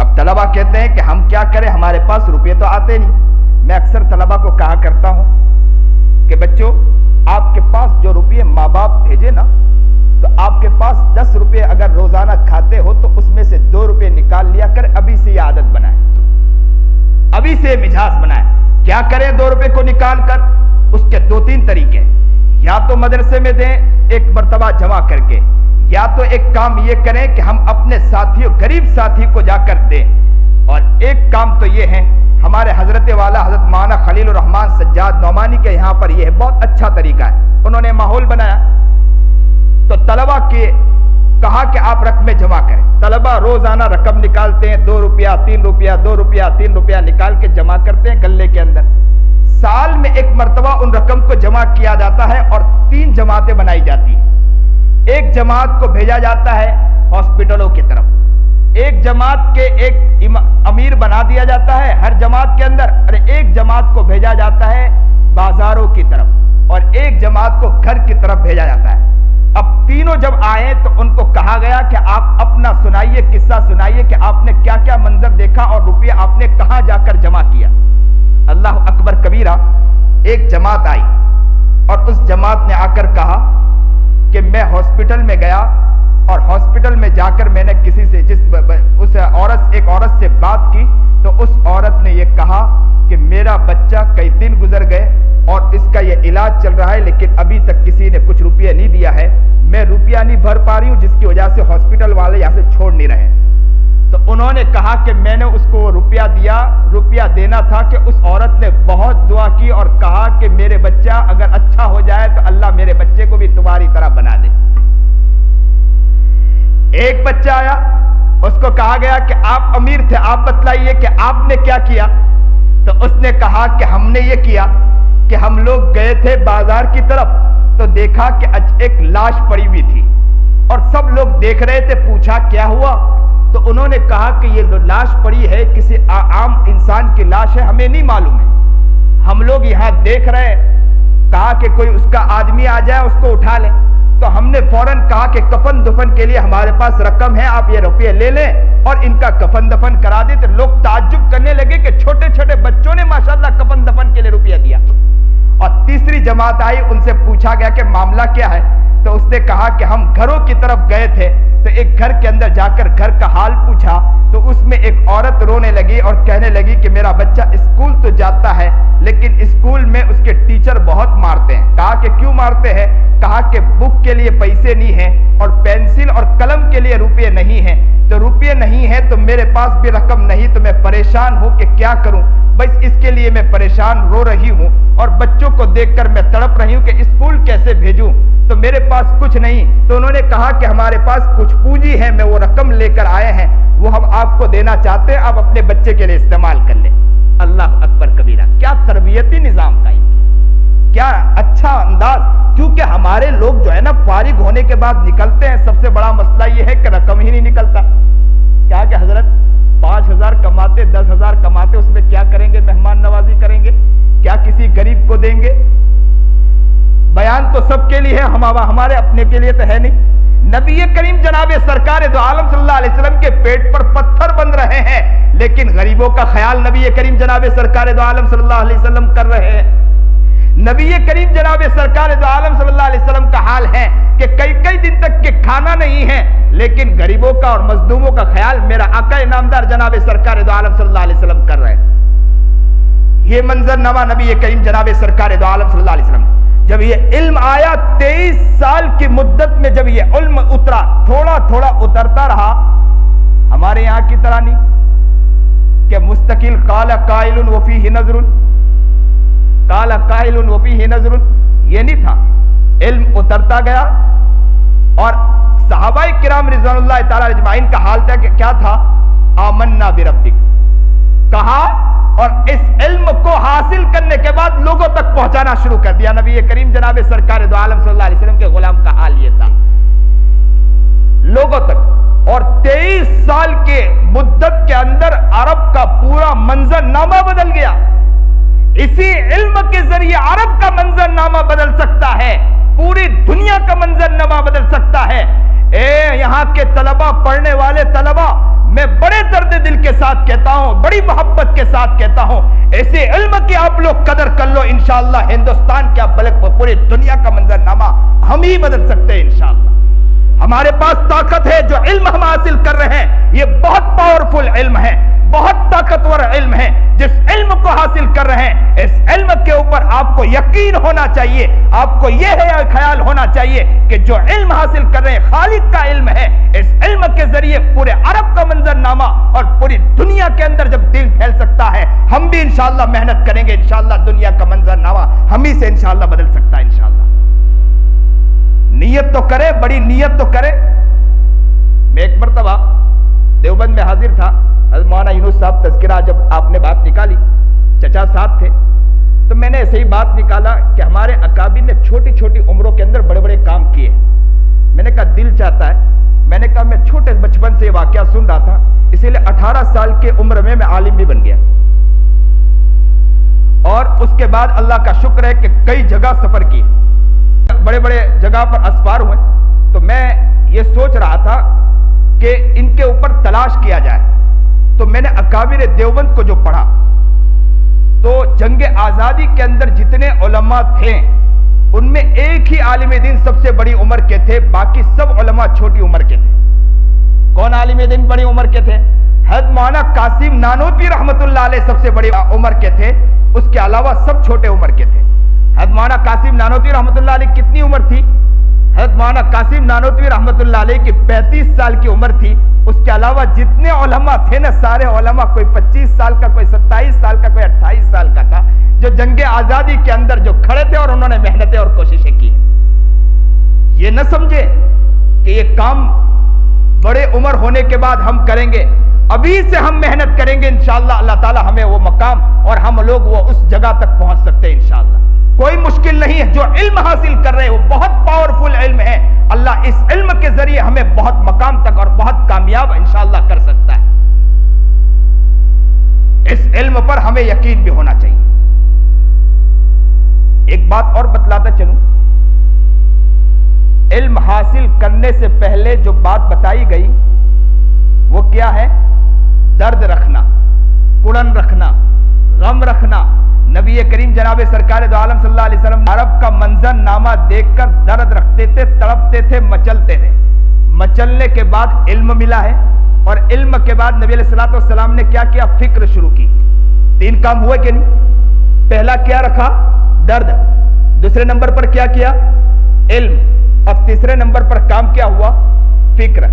اب طلبہ کہتے ہیں کہ ہم کیا کریں، ہمارے پاس روپے تو آتے نہیں۔ میں اکثر طلبہ کو کہا کرتا ہوں کہ بچوں، آپ کے پاس جو روپے ماں باپ بھیجے نا، تو آپ کے پاس 10 روپے اگر روزانہ کھاتے ہو تو اس میں سے 2 روپے نکال لیا کر، ابھی سے یہ عادت بنائے، ابھی سے مزاج بنائے۔ کیا کریں 2 روپے کو نکال کر؟ اس کے 2-3 طریقے، یا تو مدرسے میں دیں ایک مرتبہ جمع کر کے، یا تو ایک کام یہ کریں کہ ہم اپنے ساتھیوں، غریب ساتھی کو جا کر دیں، اور ایک کام تو یہ ہے ہمارے حضرت والا حضرت مولانا خلیل الرحمان سجاد نعمانی کے یہاں پر یہ بہت اچھا طریقہ ہے، انہوں نے ماحول بنایا تو طلبہ کے کہا کہ آپ رقمیں جمع کریں. طلبہ روزانہ رقم نکالتے ہیں، 2 روپیہ 3 روپیہ 2 روپیہ 3 روپیہ نکال کے جمع کرتے ہیں گلے کے اندر. سال میں ایک مرتبہ ان رقم کو جمع کیا جاتا ہے اور 3 جماعتیں بنائی جاتی ہیں. ایک جماعت کو بھیجا جاتا ہے ہاسپٹلوں کی طرف، ایک جماعت کے ایک امیر بنا دیا جاتا ہے ہر جماعت کے اندر، اور ایک جماعت کو بھیجا جاتا ہے بازاروں کی طرف، اور ایک جماعت کو گھر کی طرف بھیجا جاتا ہے. اب تینوں جب آئے تو ان کو کہا گیا کہ آپ اپنا سنائیے، قصہ سنائیے کہ آپ نے کیا کیا منظر دیکھا اور روپیہ آپ نے کہاں جا کر جمع کیا. اللہ اکبر کبیرہ. ایک جماعت آئی اور اس جماعت نے آ کر کہا کہ میں ہاسپٹل میں گیا اور ہاسپٹل میں جا کر میں نے کسی سے ایک عورت سے بات کی تو اس عورت نے یہ کہا کہ میرا بچہ کئی دن گزر گئے اور اس کا یہ علاج چل رہا ہے لیکن ابھی تک کسی نے کچھ روپیہ نہیں دیا ہے، میں روپیہ نہیں بھر پا رہی ہوں جس کی وجہ سے ہاسپٹل والے یہاں سے چھوڑ نہیں رہے. تو انہوں نے کہا کہ میں نے اس کو روپیہ دیا، روپیہ دینا تھا کہ اس عورت نے بہت دعا کی اور کہا کہ میرے بچہ اگر اچھا ہو جائے تو اللہ میرے بچے کو بھی تمہاری طرح بنا دے. ایک بچہ آیا، اس کو کہا گیا کہ آپ امیر تھے، آپ بتلائیے کہ آپ نے کیا کیا. تو اس نے کہا کہ ہم نے یہ کیا کہ ہم لوگ گئے تھے بازار کی طرف تو دیکھا کہ ایک لاش پڑی ہوئی تھی اور سب لوگ دیکھ رہے تھے. پوچھا کیا ہوا تو انہوں نے کہا کہ یہ لاش پڑی ہے، کسی عام انسان کی لاش ہے، ہمیں نہیں معلوم ہے، ہم لوگ یہاں دیکھ رہے ہیں. کہا کہ کوئی اس کا آدمی آ جائے اس کو اٹھا لے. تو ہم نے فوراً کہا کہ کفن دفن کے لیے ہمارے پاس رقم ہے، آپ یہ روپیے لے لیں اور ان کا کفن دفن کرا دیں. تو لوگ تعجب کرنے لگے کہ چھوٹے چھوٹے بچوں نے ماشاءاللہ کفن دفن کے لیے روپیہ دیا. اور تیسری جماعت آئی، ان سے پوچھا گیا کہ معاملہ کیا ہے. تو اس نے کہا کہ ہم گھروں کی طرف گئے تھے تو ایک گھر کے اندر جا کر گھر کا حال پوچھا تو اس میں ایک عورت رونے لگی اور کہنے لگی کہ میرا بچہ اسکول تو جاتا ہے لیکن اسکول میں اس کے ٹیچر بہت مارتے ہیں. کہا کہ کیوں مارتے ہیں؟ کہا کہ بک کے لیے پیسے نہیں ہیں اور پینسل اور قلم کے لیے روپیے نہیں ہیں. تو روپیے نہیں ہیں تو میرے پاس بھی رقم نہیں تو میں پریشان ہوں کہ کیا کروں، بس اس کے لیے میں پریشان رو رہی ہوں اور بچوں کو دیکھ کر میں تڑپ رہی ہوں کہ اسکول کیسے بھیجوں، تو میرے پاس کچھ نہیں. تو انہوں نے کہا کہ ہمارے پاس کچھ پونجی ہے، میں وہ رقم لے کر آئے ہیں، وہ ہم آپ کو دینا چاہتے ہیں، آپ اپنے بچے کے لیے استعمال کر لیں. اللہ اکبر کبیرہ. کیا تربیتی نظام قائم کیا، کیا اچھا انداز. کیونکہ ہمارے لوگ جو ہے نا فارغ ہونے کے بعد نکلتے ہیں، سب سے بڑا مسئلہ یہ ہے کہ رقم ہی نہیں نکلتا. کیا کہ حضرت 5,000 کماتے 10,000 کماتے، اس میں کیا کریں گے؟ مہمان نوازی کریں گے؟ کیا کسی غریب کو دیں گے؟ بیان تو سب کے لیے ہے، ہمارے اپنے کے لیے تو ہے نہیں. نبی کریم جناب سرکار دو عالم صلی اللہ علیہ وسلم کے پیٹ پر پتھر بن رہے ہیں لیکن غریبوں کا خیال نبی کریم جناب سرکار دو عالم صلی اللہ علیہ وسلم کر رہے ہیں. نبی کریم جناب سرکار دو عالم صلی اللہ علیہ وسلم کا حال ہے کہ کئی دن تک کے کھانا نہیں ہے لیکن غریبوں کا اور مظلوموں کا خیال میرا آقا نامدار جناب سرکار دو عالم صلی اللہ علیہ وسلم کر رہے ہیں. یہ منظر نامہ نبی کریم جناب سرکار دو عالم صلی اللہ علیہ وسلم جب یہ علم آیا 23 سال کی مدت میں جب یہ علم اترا، تھوڑا تھوڑا اترتا رہا. ہمارے یہاں کی طرح نہیں کہ مستقل قال قائل وفیہ نظر، قال قائل وفیہ نظر، یہ نہیں تھا. علم اترتا گیا اور صحابہ کرام رضوان اللہ تعالی اجمعین کا حال تھا کہ کیا تھا؟ آمنا بربک کہا اور اس علم کو حاصل کرنے کے بعد لوگوں تک پہنچانا شروع کر دیا. نبی کریم جناب سرکار دو عالم صلی اللہ علیہ وسلم کے غلام کا حال یہ تھا، لوگوں تک. اور 23 سال کے مدت کے اندر عرب کا پورا منظر نامہ بدل گیا. اسی علم کے ذریعے عرب کا منظر نامہ بدل سکتا ہے، پوری دنیا کا منظر نامہ بدل سکتا ہے. یہاں کے طلبہ، پڑھنے والے طلبہ، میں بڑے درد دل کے ساتھ کہتا ہوں، بڑی محبت کے ساتھ کہتا ہوں، ایسے علم کی آپ لوگ قدر کر لو. انشاءاللہ ہندوستان کیا بلکہ پوری دنیا کا منظر نامہ ہم ہی بدل سکتے ہیں. انشاءاللہ ہمارے پاس طاقت ہے، جو علم ہم حاصل کر رہے ہیں یہ بہت پاورفل علم ہے. بہت طاقتور علم ہے. جس علم کو حاصل کر رہے ہیں اس علم کے اوپر آپ کو یقین ہونا چاہیے, آپ کو یہ خیال ہونا چاہیے کہ جو علم حاصل کر رہے ہیں خالق کا علم ہے. اس علم کے ذریعے پورے عرب کا منظرنامہ اور پوری دنیا کے اندر جب دین پھیل سکتا ہے, ہم بھی انشاءاللہ محنت کریں گے, انشاءاللہ دنیا کا منظرنامہ ہم ہی سے انشاءاللہ بدل سکتا ہے انشاءاللہ. نیت تو کرے, بڑی نیت تو کرے. میں ایک مرتبہ دیوبند میں حاضر تھا, حضرت مولانا یونس صاحب تذکرہ جب آپ نے بات نکالی, چچا ساتھ تھے, تو میں نے ایسے ہی بات نکالا کہ ہمارے اکابر نے چھوٹی چھوٹی عمروں کے اندر بڑے بڑے کام کیے. میں نے کہا دل چاہتا ہے, میں نے کہا میں چھوٹے بچپن سے یہ واقعہ سن رہا تھا, اسی لیے 18 سال کے عمر میں عالم بھی بن گیا, اور اس کے بعد اللہ کا شکر ہے کہ کئی جگہ سفر کیے, بڑے بڑے جگہ پر اسفار ہوئے. تو میں یہ سوچ رہا تھا کہ ان کے اوپر تلاش کیا جائے. تو میں نے اکابر دیوبند کو جو پڑھا تو جنگ آزادی کے اندر جتنے علماء تھے ان میں ایک ہی عالم دین سب سے بڑی عمر کے تھے, باقی سب علماء چھوٹی عمر کے تھے. کون عالم دین بڑی عمر کے تھے؟ حضرت مولانا قاسم نانوتوی رحمت اللہ علیہ سب سے بڑی عمر کے تھے, اس کے علاوہ سب چھوٹے عمر کے تھے. حضرت مولانا قاسم نانوتوی رحمت اللہ علیہ کتنی عمر تھی؟ حضرت مولانا قاسم نانوتوی رحمت اللہ علیہ کی 35 سال کی عمر تھی. اس کے علاوہ جتنے علماء تھے نا, سارے علماء کوئی 25 سال کا, کوئی 27 سال کا, کوئی 28 سال کا تھا, جو جنگ آزادی کے اندر جو کھڑے تھے اور انہوں نے محنتیں اور کوششیں کی. یہ نہ سمجھے کہ یہ کام بڑے عمر ہونے کے بعد ہم کریں گے, ابھی سے ہم محنت کریں گے انشاءاللہ اللہ تعالی ہمیں وہ مقام اور ہم لوگ وہ اس جگہ تک پہنچ سکتے ہیں انشاءاللہ. کوئی مشکل نہیں ہے. جو علم حاصل کر رہے ہیں وہ بہت پاورفل علم ہے. اللہ اس علم کے ذریعے ہمیں بہت مقام تک اور بہت کامیاب انشاءاللہ کر سکتا ہے. اس علم پر ہمیں یقین بھی ہونا چاہیے. ایک بات اور بتلاتا چلوں, علم حاصل کرنے سے پہلے جو بات بتائی گئی وہ کیا ہے؟ درد رکھنا, کڑن رکھنا, غم رکھنا. نبی کریم جناب سرکار دو عالم صلی اللہ علیہ وسلم عرب کا منظر نامہ دیکھ کر درد رکھتے تھے, تڑپتے تھے, مچلتے تھے. مچلنے کے بعد علم ملا ہے, اور علم کے بعد نبی علیہ الصلوۃ والسلام نے کیا کیا؟ فکر شروع کی. 3 کام ہوئے کہ نہیں؟ پہلا کیا رکھا؟ درد. دوسرے نمبر پر کیا کیا؟ علم. اب تیسرے نمبر پر کام کیا ہوا؟ فکر.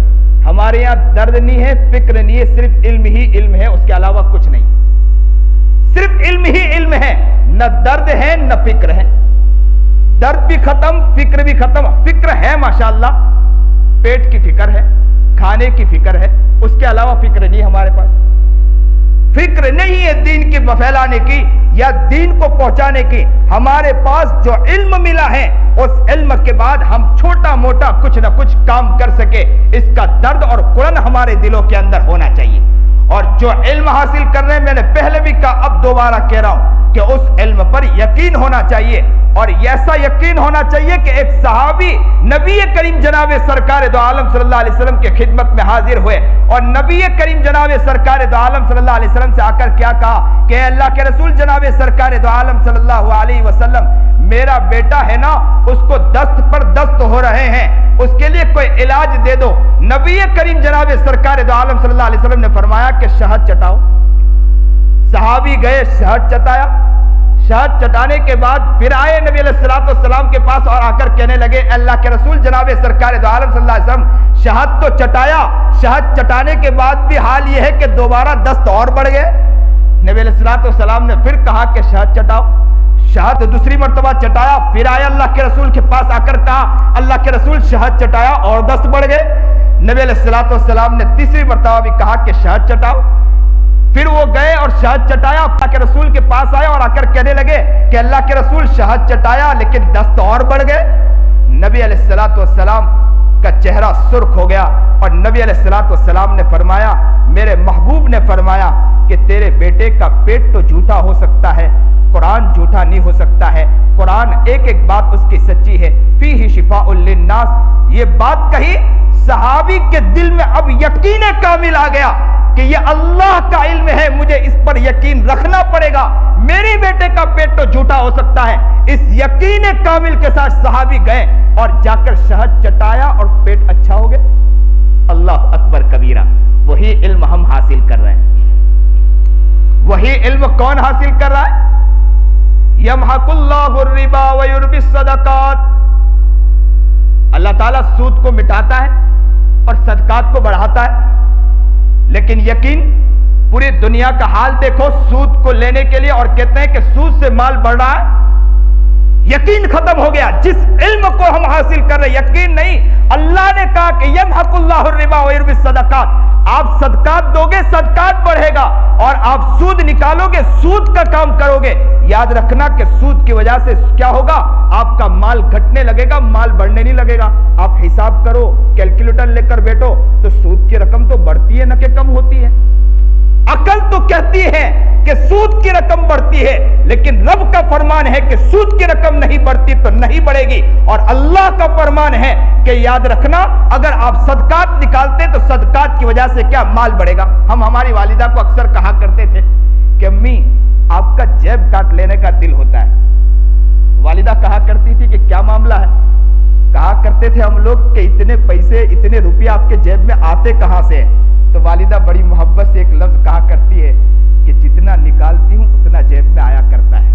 ہمارے یہاں درد نہیں ہے, فکر نہیں ہے, صرف علم ہی علم ہے, اس کے علاوہ کچھ نہیں. صرف علم ہی علم ہے, نہ درد ہے نہ فکر ہے. درد بھی ختم, فکر بھی ختم. فکر ہے ماشاءاللہ, پیٹ کی فکر ہے, کھانے کی فکر ہے, اس کے علاوہ فکر نہیں ہمارے پاس. فکر نہیں ہے دین کی پھیلانے کی یا دین کو پہنچانے کی. ہمارے پاس جو علم ملا ہے اس علم کے بعد ہم چھوٹا موٹا کچھ نہ کچھ کام کر سکے, اس کا درد اور کڑن ہمارے دلوں کے اندر ہونا چاہیے. اور جو علم حاصل کر رہے ہیں, میں نے پہلے بھی کہا اب دوبارہ کہہ رہا ہوں کہ اس علم پر یقین ہونا چاہیے. اور ایسا یقین ہونا چاہیے کہ ایک صحابی نبی کریم جناب سرکار دو عالم صلی اللہ علیہ وسلم کے خدمت میں حاضر ہوئے, اور نبی کریم جناب سرکار دو عالم صلی اللہ علیہ وسلم سے آ کر کیا کہا کہ اللہ کے رسول جناب سرکار دو عالم صلی اللہ علیہ وسلم, میرا بیٹا ہے نا, اس کو دست پر دست ہو رہے ہیں, اس کے لیے کوئی علاج دے دو. نبی کریم جناب سرکار دو عالم صلی اللہ علیہ وسلم نے فرمایا کہ شہد چٹاؤ. صحابی گئے, شہد چٹایا. شہد چٹانے کے بعد پھر آئے نبی علیہ الصلوۃ والسلام کے پاس اور آ کر کہنے لگے اللہ کے رسول جناب سرکار دو عالم صلی اللہ علیہ وسلم, شہد تو چٹایا, شہد چٹانے کے بعد بھی حال یہ ہے کہ دوبارہ دست اور بڑھ گئے. نبی علیہ الصلوۃ والسلام نے پھر کہا کہ شہد چٹاؤ. شہد دوسری مرتبہ چٹایا, پھر آیا اللہ کے رسول کے پاس آ کر کہا اللہ کے رسول شہد چٹایا اور دست بڑھ گئے. نبی علیہ الصلوۃ والسلام نے تیسری مرتبہ بھی کہا کہ شہد چٹاؤ. پھر وہ گئے اور شہد چٹایا, اللہ کے رسول کے پاس آئے اور آ کر کہنے لگے کہ اللہ کے رسول شہد چٹایا لیکن دست اور بڑھ گئے. نبی علیہ الصلوۃ والسلام کا چہرہ سرخ ہو گیا, اور نبی علیہ الصلوۃ والسلام نے فرمایا, میرے محبوب نے فرمایا کہ تیرے بیٹے کا پیٹ تو جھوٹا ہو سکتا ہے, قرآن جھوٹا نہیں ہو سکتا ہے. قرآن ایک ایک بات اس کی سچی ہے. فیہ شفاء للناس. یہ بات کہی, صحابی کے دل میں اب یقین کامل آ گیا کہ یہ اللہ کا علم ہے, مجھے اس پر یقین رکھنا پڑے گا. میرے بیٹے کا پیٹ تو جھوٹا ہو سکتا ہے. اس یقین کامل کے ساتھ صحابی گئے اور جا کر شہد چٹایا اور پیٹ اچھا ہو گیا. اللہ اکبر کبیرہ. وہی علم ہم حاصل کر رہے ہیں. علم کون حاصل کر رہا ہے؟ یمحق اللہ الربا ویربی الصدقات، اللہ تعالیٰ سود کو مٹاتا ہے اور صدقات کو بڑھاتا ہے۔ لیکن یقین پوری دنیا کا حال دیکھو سود کو لینے کے لیے، اور کہتے ہیں کہ سود سے مال بڑھ رہا ہے، یقین ختم ہو گیا۔ جس علم کو ہم حاصل کر رہے یقین نہیں۔ اللہ نے کہا کہ یمحق اللہ الربا ویربی الصدقات، آپ صدقات دو گے صدقات بڑھے گا، اور آپ سود نکالو گے سود کا کام کرو گے، یاد رکھنا کہ سود کی وجہ سے کیا ہوگا؟ آپ کا مال گھٹنے لگے گا، مال بڑھنے نہیں لگے گا۔ آپ حساب کرو، کیلکولیٹر لے کر بیٹھو تو سود کی رقم تو بڑھتی ہے نہ کہ کم ہوتی ہے۔ عقل تو کہتی ہے کہ سود کی رقم بڑھتی ہے، لیکن رب کا فرمان ہے کہ سود کی رقم نہیں بڑھتی تو نہیں بڑھے گی، اور اللہ کا فرمان ہے کہ یاد رکھنا اگر آپ صدقات نکالتے تو صدقات کی وجہ سے کیا مال بڑھے گا۔ ہم ہماری والدہ کو اکثر کہا کرتے تھے کہ امی آپ کا جیب کاٹ لینے کا دل ہوتا ہے۔ والدہ کہا کرتی تھی کہ کیا معاملہ ہے؟ کہا کرتے تھے ہم لوگ کہ اتنے پیسے اتنے روپیہ آپ کے جیب میں آتے کہاں سے؟ تو والدہ بڑی محبت سے ایک لفظ کہا کرتی ہے کہ جتنا نکالتی ہوں اتنا جیب میں آیا کرتا ہے،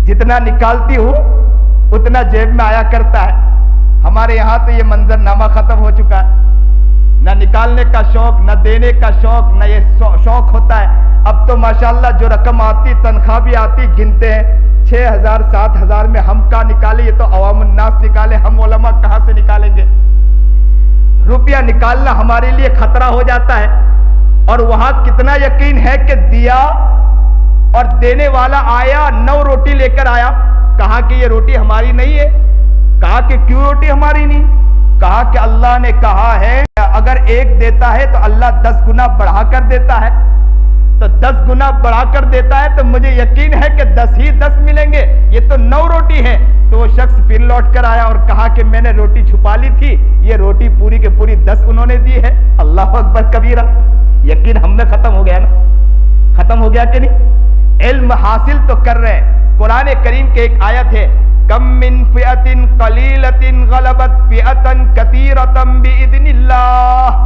جتنا نکالتی ہوں اتنا جیب میں آیا کرتا ہے۔ ہمارے یہاں تو یہ منظر نامہ ختم ہو چکا ہے، نہ نکالنے کا شوق، نہ دینے کا شوق، نہ یہ شوق ہوتا ہے۔ اب تو ماشاءاللہ جو رقم آتی، تنخواہ بھی آتی، گنتے ہیں 6,000 7,000 میں ہم کہاں نکالے؟ یہ تو عوام الناس نکالے، ہم علماء کہاں سے نکالیں گے؟ روپیہ نکالنا ہمارے لیے خطرہ ہو جاتا ہے، اور وہاں کتنا یقین ہے کہ دیا اور دینے والا آیا 9 روٹی لے کر آیا، کہا کہ یہ روٹی ہماری نہیں ہے، کہا کہ کیوں روٹی ہماری نہیں؟ کہا کہ اللہ نے کہا ہے اگر ایک دیتا ہے تو اللہ 10 گنا بڑھا کر دیتا ہے، تو 10 گنا بڑھا کر دیتا ہے تو مجھے یقین ہے کہ 10 ہی 10 ملیں گے، یہ تو 9 روٹی ہے۔ تو وہ شخص پھر لوٹ کر آیا اور کہا کہ میں نے روٹی چھپا لی تھی، یہ روٹی پوری کے پوری 10 انہوں نے دی ہے۔ اللہ اکبر کبیرہ، یقین ہم میں ختم ہو گیا نا؟ ختم ہو گیا کہ نہیں؟ علم حاصل تو کر رہے ہیں۔ قرآن کریم کے ایک آیت ہے کم من فئۃ قلیلۃ غلبت فئۃ کثیرۃ باذن اللہ۔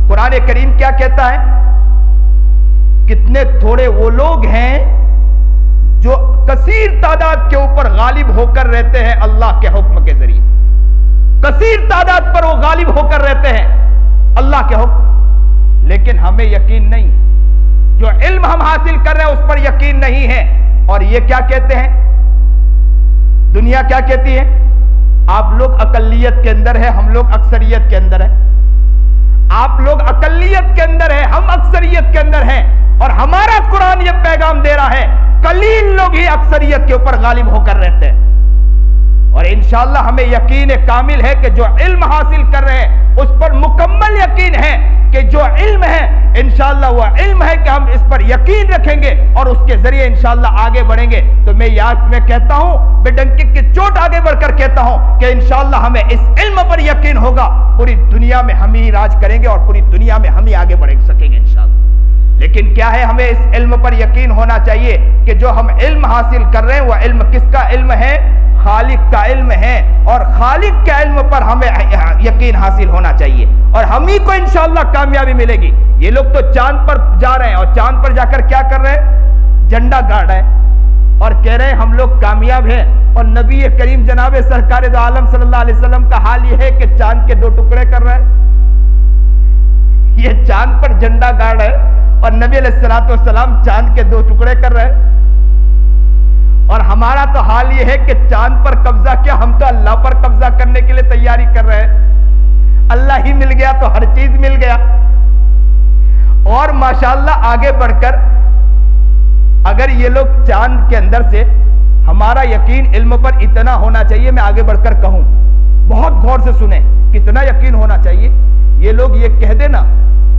قرآن کریم کیا کہتا ہے؟ کتنے تھوڑے وہ لوگ ہیں جو کثیر تعداد کے اوپر غالب ہو کر رہتے ہیں اللہ کے حکم کے ذریعے، کثیر تعداد پر وہ غالب ہو کر رہتے ہیں اللہ کے حکم، لیکن ہمیں یقین نہیں، جو علم ہم حاصل کر رہے ہیں اس پر یقین نہیں ہے۔ اور یہ کیا کہتے ہیں؟ دنیا کیا کہتی ہے؟ آپ لوگ اقلیت کے اندر ہے، ہم لوگ اکثریت کے اندر ہے۔ آپ لوگ اقلیت کے اندر ہے، ہم اکثریت کے اندر ہیں، اور ہمارا قرآن یہ پیغام دے رہا ہے قلیل لوگ ہی اکثریت کے اوپر غالب ہو کر رہتے ہیں۔ اور انشاءاللہ ہمیں یقین کامل ہے کہ جو علم حاصل کر رہے ہیں اس پر مکمل یقین ہے کہ جو علم ہے انشاءاللہ وہ علم ہے کہ ہم اس پر یقین رکھیں گے اور اس کے ذریعے انشاءاللہ آگے بڑھیں گے۔ تو میں کہتا ہوں بڈنکی کی چوٹ آگے بڑھ کر کہتا ہوں کہ انشاءاللہ ہمیں اس علم پر یقین ہوگا، پوری دنیا میں ہم ہی راج کریں گے اور پوری دنیا میں ہم ہی آگے بڑھ سکیں گے انشاءاللہ۔ لیکن کیا ہے؟ ہمیں اس علم پر یقین ہونا چاہیے کہ جو ہم علم حاصل کر رہے ہیں وہ علم کس کا علم ہے؟ خالق کا علم ہے، اور خالق کے علم پر ہمیں یقین حاصل ہونا چاہیے، اور ہم ہی کو انشاءاللہ کامیابی ملے گی۔ یہ لوگ تو چاند پر جا رہے ہیں، اور چاند پر جا کر کیا کر رہے ہیں؟ جھنڈا گاڑ رہے ہیں اور کہہ رہے ہیں ہم لوگ کامیاب ہیں، اور نبی کریم جناب سرکار دو عالم صلی اللہ علیہ وسلم کا حال یہ ہے کہ چاند کے 2 ٹکڑے کر رہے ہیں۔ یہ چاند پر جھنڈا گاڑ رہے ہیں اور نبی علیہ السلام چاند کے 2 ٹکڑے کر رہے ہیں، اور ہمارا تو حال یہ ہے کہ چاند پر قبضہ کیا، ہم تو اللہ پر قبضہ کرنے کے لیے تیاری کر رہے ہیں۔ اللہ ہی مل گیا تو ہر چیز مل گیا۔ اور ماشاءاللہ آگے بڑھ کر اگر یہ لوگ چاند کے اندر سے، ہمارا یقین علم پر اتنا ہونا چاہیے، میں آگے بڑھ کر کہوں، بہت غور سے سنیں، کتنا یقین ہونا چاہیے۔ یہ لوگ یہ کہہ دینا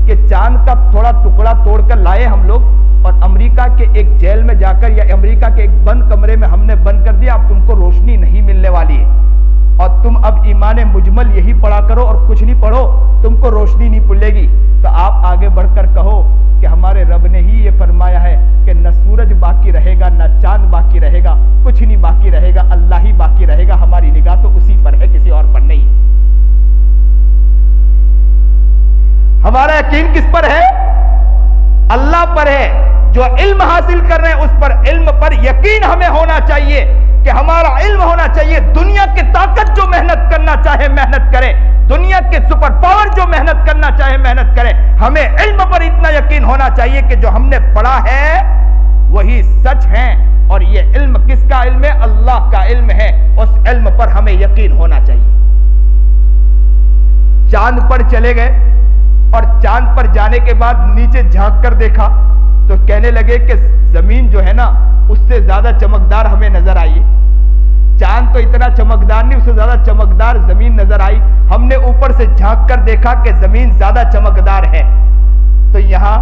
کہ چاند کا تھوڑا ٹکڑا توڑ کر لائے ہم لوگ، اور امریکہ کے ایک جیل میں جا کر یا امریکہ کے ایک بند کمرے میں ہم نے بند کر دیا، اب تم کو روشنی نہیں ملنے والی ہے، اور تم اب ایمان مجمل یہی پڑھا کرو اور کچھ نہیں پڑھو، تم کو روشنی نہیں ملے گی۔ تو آپ آگے بڑھ کر کہو کہ ہمارے رب نے ہی یہ فرمایا ہے کہ نہ سورج باقی رہے گا، نہ چاند باقی رہے گا، کچھ نہیں باقی رہے گا، اللہ ہی باقی رہے گا، ہماری نگاہ تو اسی پر ہے، کسی اور پر نہیں۔ ہمارا یقین کس پر ہے؟ اللہ پر ہے, جو علم حاصل کر رہے ہیں اس پر, علم پر یقین ہمیں ہونا چاہیے کہ ہمارا علم ہونا چاہیے. دنیا کی طاقت جو محنت کرنا چاہے محنت کرے, دنیا کے سپر پاور جو محنت کرنا چاہے محنت کرے, ہمیں علم پر اتنا یقین ہونا چاہیے کہ جو ہم نے پڑھا ہے وہی سچ ہے. اور یہ علم کس کا علم ہے؟ اللہ کا علم ہے. اس علم پر ہمیں یقین ہونا چاہیے. چاند پر چلے گئے اور چاند پر جانے کے بعد نیچے جھانک کر دیکھا تو کہنے لگے کہ زمین جو ہے نا اس سے زیادہ چمکدار ہمیں نظر آئی. چاند تو اتنا چمکدار نہیں, اس سے زیادہ چمکدار زمین نظر آئی. ہم نے اوپر سے جھانک کر دیکھا کہ زمین زیادہ چمکدار ہے. تو یہاں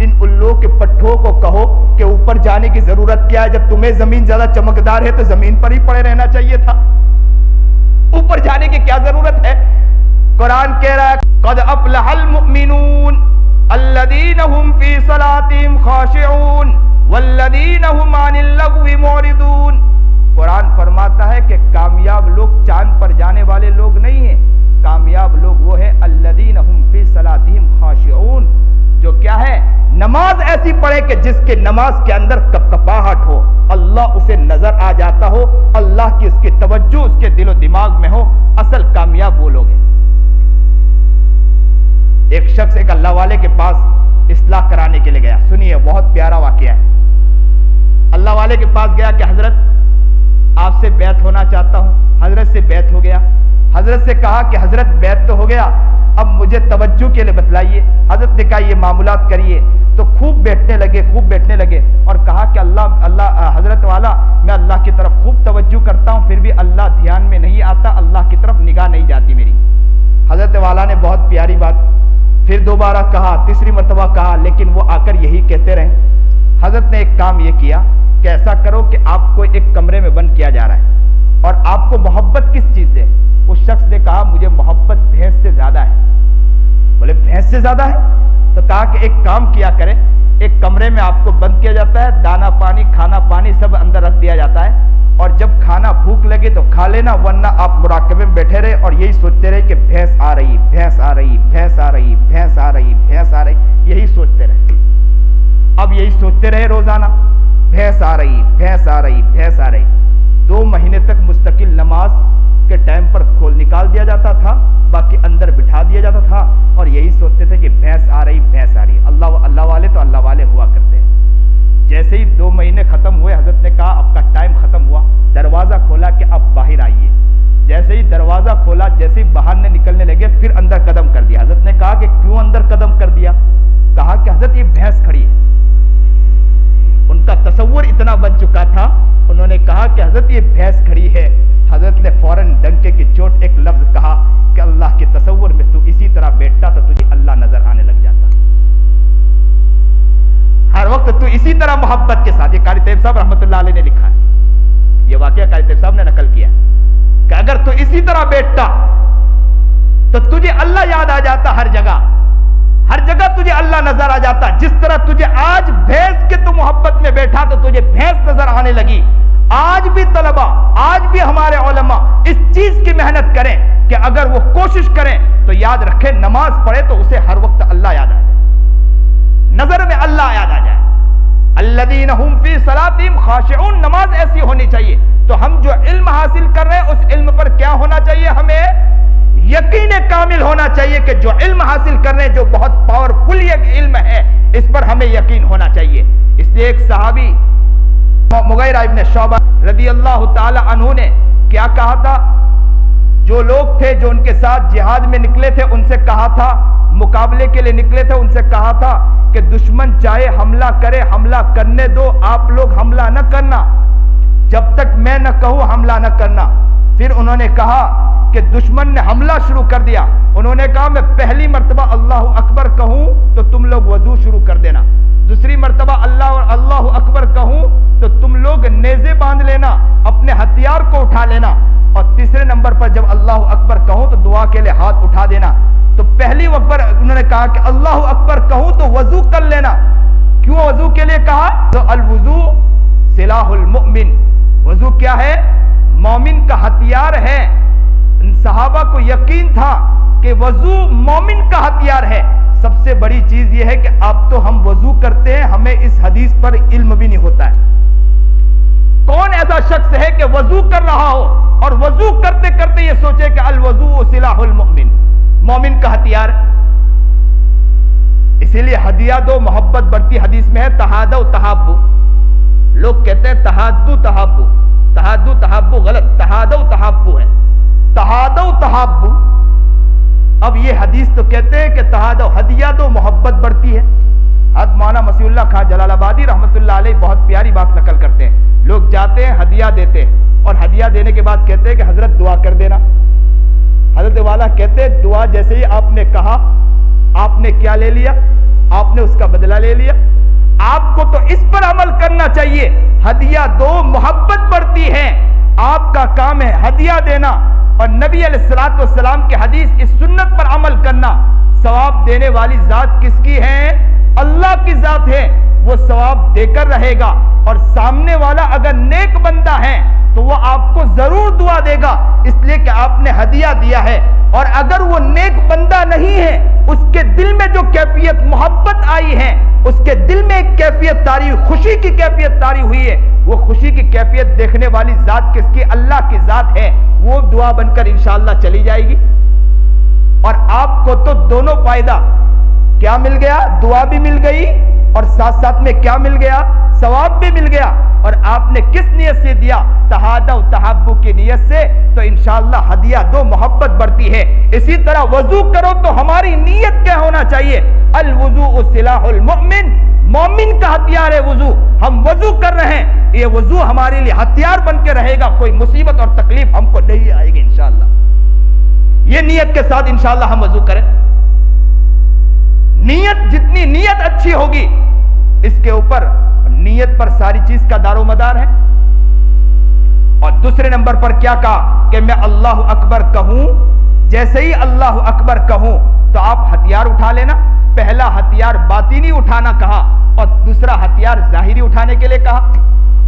ان الو کے پٹھوں کو کہو کہ اوپر جانے کی ضرورت کیا ہے؟ جب تمہیں زمین زیادہ چمکدار ہے تو زمین پر ہی پڑے رہنا چاہیے تھا, اوپر جانے کی کیا ضرورت ہے؟ قرآن کہہ رہا ہے قد افلح المؤمنون الذین هم فی صلاتهم خاشعون والذین هم عن اللغو معرضون. قرآن فرماتا ہے کہ کامیاب لوگ چاند پر جانے والے لوگ نہیں ہیں, کامیاب لوگ وہ ہیں الذین هم فی صلاتهم خاشعون, جو کیا ہے نماز ایسی پڑھے کہ جس کے نماز کے اندر کپکپاہٹ ہو, اللہ اسے نظر آ جاتا ہو, اللہ کی اس کی توجہ اس کے دل و دماغ میں ہو. اصل کامیاب وہ لوگ ہیں. ایک شخص ایک اللہ والے کے پاس اصلاح کرانے کے لیے گیا. سنیے بہت پیارا واقعہ ہے. اللہ والے کے پاس گیا کہ حضرت آپ سے بیعت ہونا چاہتا ہوں. حضرت سے بیعت ہو گیا. حضرت سے کہا کہ حضرت بیعت تو ہو گیا, اب مجھے توجہ کے لیے بتلائیے. حضرت نے کہا یہ معاملات کریے. تو خوب بیٹھنے لگے اور کہا کہ اللہ حضرت والا میں اللہ کی طرف خوب توجہ کرتا ہوں, پھر بھی اللہ دھیان میں نہیں آتا, اللہ کی طرف نگاہ نہیں جاتی میری. حضرت والا نے بہت پیاری بات پھر دوبارہ کہا, تیسری مرتبہ کہا, لیکن وہ آ کر یہی کہتے رہے. حضرت نے ایک کام یہ کیا کہ ایسا کرو کہ آپ کو ایک کمرے میں بند کیا جا رہا ہے اور آپ کو محبت کس چیز سے؟ اس شخص نے کہا مجھے محبت بھینس سے زیادہ ہے. بولے بھینس سے زیادہ ہے؟ تو کہا کہ ایک کام کیا کرے, ایک کمرے میں آپ کو بند کیا جاتا ہے, دانا پانی کھانا پانی سب اندر رکھ دیا جاتا ہے, اور جب کھانا بھوک لگے تو کھا لینا, ورنہ آپ مراقبے میں بیٹھے رہے اور یہی سوچتے رہے کہ بھینس آ رہی بھینس آ رہی بھینس آ رہی بھینس آ رہی بھینس آ رہی, یہی سوچتے رہے. اب یہی سوچتے رہے روزانہ, بھینس آ رہی بھینس آ رہی بھینس آ رہی. 2 مہینے تک مستقل نماز کے ٹائم پر کھول نکال دیا جاتا تھا, باقی اندر بٹھا دیا جاتا تھا, اور یہی سوچتے تھے کہ بھینس آ رہی بھینس آ رہی. اللہ والے تو اللہ والے ہوا کرتے ہیں. جیسے ہی 2 مہینے ختم ہوئے, حضرت نے کہا اب کا ٹائم ختم ہوا, دروازہ کھولا کہ اب باہر آئیے. جیسے ہی دروازہ کھولا, جیسے ہی باہر نکلنے لگے, پھر اندر قدم کر دیا. حضرت نے کہا کہ کیوں اندر قدم کر دیا؟ کہا کہ حضرت یہ بھینس کھڑی ہے. ان کا تصور اتنا بن چکا تھا, انہوں نے کہا کہ حضرت یہ بھینس کھڑی ہے. حضرت نے فوراً ڈنکے کی چوٹ ایک لفظ کہا کہ اللہ کے تصور میں تو اسی طرح بیٹھتا تو تجھے اللہ نظر آنے لگ جاتا. ہر وقت تو اسی طرح محبت کے ساتھ. یہ قاری طیب صاحب رحمۃ اللہ علیہ نے لکھا ہے, یہ واقعہ قاری طیب صاحب نے نقل کیا کہ اگر تو اسی طرح بیٹھتا تو تجھے اللہ یاد آ جاتا, ہر جگہ تجھے اللہ نظر آ جاتا. جس طرح تجھے آج بھینس کے تو محبت میں بیٹھا تو تجھے بھینس نظر آنے لگی. آج بھی طلبہ, آج بھی ہمارے علماء اس چیز کی محنت کریں کہ اگر وہ کوشش کریں تو یاد رکھیں نماز پڑھے تو اسے ہر وقت اللہ یاد آ جائے, نظر میں اللہ یاد آ جائے. الذین هم فی صلاتہم خاشعون, نماز ایسی ہونی چاہیے. تو ہم جو علم حاصل کر رہے ہیں اس علم پر کیا ہونا چاہیے؟ ہمیں یقین کامل ہونا چاہیے کہ جو علم حاصل کر رہے ہیں, جو بہت پاورفل یہ علم ہے, اس پر ہمیں یقین ہونا چاہیے. اس لیے ایک صحابی مغیرہ ابن شعبہ رضی اللہ تعالی عنہ نے کیا کہا تھا؟ جو لوگ تھے جو ان کے ساتھ جہاد میں نکلے تھے, ان سے کہا تھا, مقابلے کے لیے نکلے تھے, ان سے کہا تھا کہ دشمن چاہے حملہ کرے, حملہ کرنے دو, آپ لوگ حملہ نہ کرنا جب تک میں نہ کہوں حملہ نہ کرنا. پھر انہوں نے کہا کہ دشمن نے حملہ شروع کر دیا. انہوں نے کہا میں پہلی مرتبہ اللہ اکبر کہوں تو تم لوگ وضو شروع کر دینا, دوسری مرتبہ اللہ اکبر کہوں تو تم لوگ نیزے باندھ لینا, اپنے ہتھیار کو اٹھا لینا, اور تیسرے نمبر پر جب اللہ اکبر کہوں تو دعا کے لیے ہاتھ اٹھا دینا. تو پہلی اکبر انہوں نے کہا کہ اللہ اکبر کہوں تو وضو کر لینا. کیوں وضو کے لیے کہا؟ تو الوضو سلاح المؤمن, وضو کیا ہے؟ مومن کا ہتھیار ہے. ان صحابہ کو یقین تھا کہ وضو مومن کا ہتھیار ہے. سب سے بڑی چیز یہ ہے کہ اب تو ہم وضو کرتے ہیں، ہمیں اس حدیث پر علم بھی نہیں ہوتا ہے۔ کون ایسا شخص ہے کہ وضو کر رہا ہو اور وضو کرتے کرتے یہ سوچے کہ الوضوء سلاح المؤمن، مومن کا ہتھیار ہے؟ اسی لیے ہدیہ دو محبت بڑھتی، حدیث میں ہے تہادو تحابو، لوگ کہتے ہیں تہادو تحابو، تہادو تحابو غلط، تہادو تحابو ہے، تہادو تحابو۔ اب یہ حدیث تو کہتے ہیں کہ تہادو ہدیہ دو محبت بڑھتی ہے۔ حضرت مولانا مسیح اللہ خان جلال آبادی رحمۃ اللہ علیہ بہت پیاری بات نقل کرتے ہیں، لوگ جاتے ہیں ہدیہ دیتے ہیں اور ہدیہ دینے کے بعد کہتے ہیں کہ حضرت دعا کر دینا۔ حضرت والا کہتے ہیں دعا جیسے ہی آپ نے کہا، آپ نے کیا لے لیا؟ آپ نے اس کا بدلہ لے لیا۔ آپ کو تو اس پر عمل کرنا چاہیے، ہدیہ دو محبت بڑھتی ہے۔ آپ کا کام ہے ہدیہ دینا اور نبی علیہ الصلوۃ والسلام کے حدیث اس سنت پر عمل کرنا۔ ثواب دینے والی ذات کس کی ہے؟ اللہ کی ذات ہے، وہ ثواب دے کر رہے گا، اور سامنے والا اگر نیک بندہ ہے تو وہ آپ کو ضرور دعا دے گا، اس لیے کہ آپ نے ہدیہ دیا ہے۔ اور اگر وہ نیک بندہ نہیں ہے، اس کے دل میں جو کیفیت محبت آئی ہے، اس کے دل میں ایک کیفیت طاری، خوشی کی کیفیت طاری ہوئی ہے، وہ خوشی کی کیفیت دیکھنے والی ذات کس کی؟ اللہ کی ذات ہے، وہ دعا بن کر انشاءاللہ چلی جائے گی۔ اور آپ کو تو دونوں فائدہ کیا مل گیا؟ دعا بھی مل گئی اور ساتھ ساتھ میں کیا مل گیا؟ ثواب بھی مل گیا۔ اور آپ نے کس نیت سے دیا؟ تہادو تحابو کی نیت سے، تو انشاءاللہ ہدیہ دو محبت بڑھتی ہے۔ اسی طرح وضو کرو تو ہماری نیت کیا ہونا چاہیے؟ الوضوء سلاح المؤمن، مومن کا ہتھیار ہے وضو۔ ہم وضو کر رہے ہیں، یہ وضو ہمارے لیے ہتھیار بن کے رہے گا، کوئی مصیبت اور تکلیف ہم کو نہیں آئے گی انشاءاللہ۔ یہ نیت کے ساتھ انشاءاللہ ہم وضو کریں۔ نیت جتنی نیت اچھی ہوگی، اس کے اوپر نیت پر ساری چیز کا دار و مدار ہے۔ اور دوسرے نمبر پر کیا کہا کہ میں اللہ اکبر کہوں، جیسے ہی اللہ اکبر کہوں تو آپ ہتھیار اٹھا لینا۔ پہلا ہتھیار باطنی اٹھانا کہا اور دوسرا ہتھیار ظاہری اٹھانے کے لیے کہا،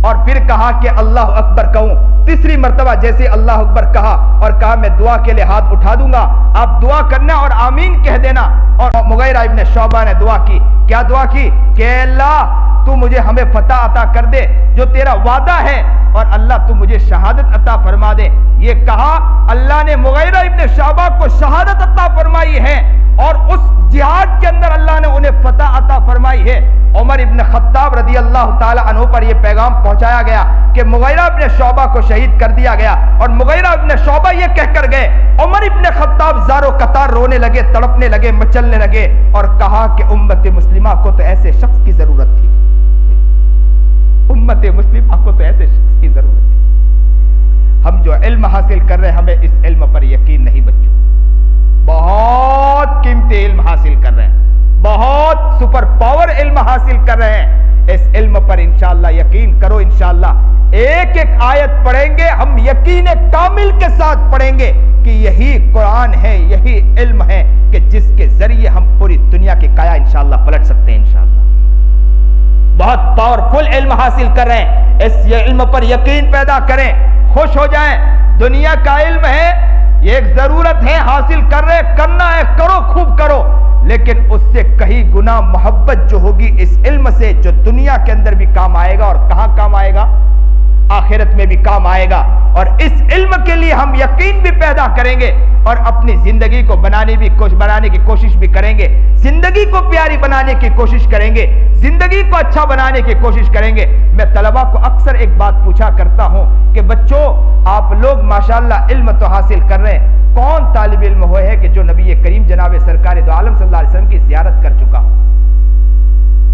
اور پھر کہا کہ اللہ اکبر کہوں۔ تیسری مرتبہ جیسے اللہ اکبر کہا اور کہا میں دعا کے لیے ہاتھ اٹھا دوں گا، آپ دعا کرنا اور آمین کہہ دینا۔ اور مغیرہ ابن شعبہ نے دعا کی، کیا دعا کی کہ اللہ تو مجھے ہمیں فتح عطا کر دے جو تیرا وعدہ ہے، اور اللہ تو مجھے شہادت عطا فرما دے۔ یہ کہا اللہ نے مغیرہ ابن شعبہ کو شہادت عطا فرمائی ہے، اور اس جہاد کے اندر اللہ نے انہیں فتح عطا فرمائی ہے۔ عمر ابن خطاب رضی اللہ تعالی عنہ پر یہ پیغام پہنچایا گیا کہ مغیرہ ابن شعبہ کو شہید کر دیا گیا، اور مغیرہ ابن شعبہ یہ کہہ کر گئے، عمر ابن خطاب زار و قطار رونے لگے، تڑپنے لگے، مچلنے لگے، اور کہا کہ امت مسلمہ کو تو ایسے شخص کی ضرورت تھی، امت مسلمہ کو تو ایسے شخص کی ضرورت تھی۔ ہم جو علم حاصل کر رہے ہیں، ہمیں اس علم پر یقین نہیں بچوں، بہت قیمتی علم حاصل کر رہے ہیں، بہت سپر پاور علم حاصل کر رہے ہیں۔ اس علم پر انشاءاللہ یقین کرو، انشاءاللہ ایک ایک آیت پڑھیں گے، ہم یقین کامل کے ساتھ پڑھیں گے کہ یہی قرآن ہے، یہی علم ہے کہ جس کے ذریعے ہم پوری دنیا کی کایا انشاءاللہ پلٹ سکتے ہیں انشاءاللہ۔ بہت پاورفل علم حاصل کر رہے ہیں، اس علم پر یقین پیدا کریں، خوش ہو جائیں۔ دنیا کا علم ہے، یہ ایک ضرورت ہے، حاصل کر رہے، کرنا ہے، کرو، خوب کرو، لیکن اس سے کہیں گنا محبت جو ہوگی اس علم سے، جو دنیا کے اندر بھی کام آئے گا، اور کہاں کام آئے گا؟ آخرت میں بھی کام آئے گا۔ اور اس علم کے لیے ہم یقین بھی پیدا کریں گے، اور اپنی زندگی کو بنانے کی کوشش بھی کریں گے، زندگی کو پیاری بنانے کی کوشش کریں گے، زندگی کو اچھا بنانے کی کوشش کریں گے۔ میں طلبہ کو اکثر ایک بات پوچھا کرتا ہوں کہ بچوں آپ لوگ ماشاءاللہ علم تو حاصل کر رہے ہیں، کون طالب علم ہوئے ہے کہ جو نبی کریم جناب سرکار دو عالم صلی اللہ علیہ وسلم کی زیارت کر چکا ہو؟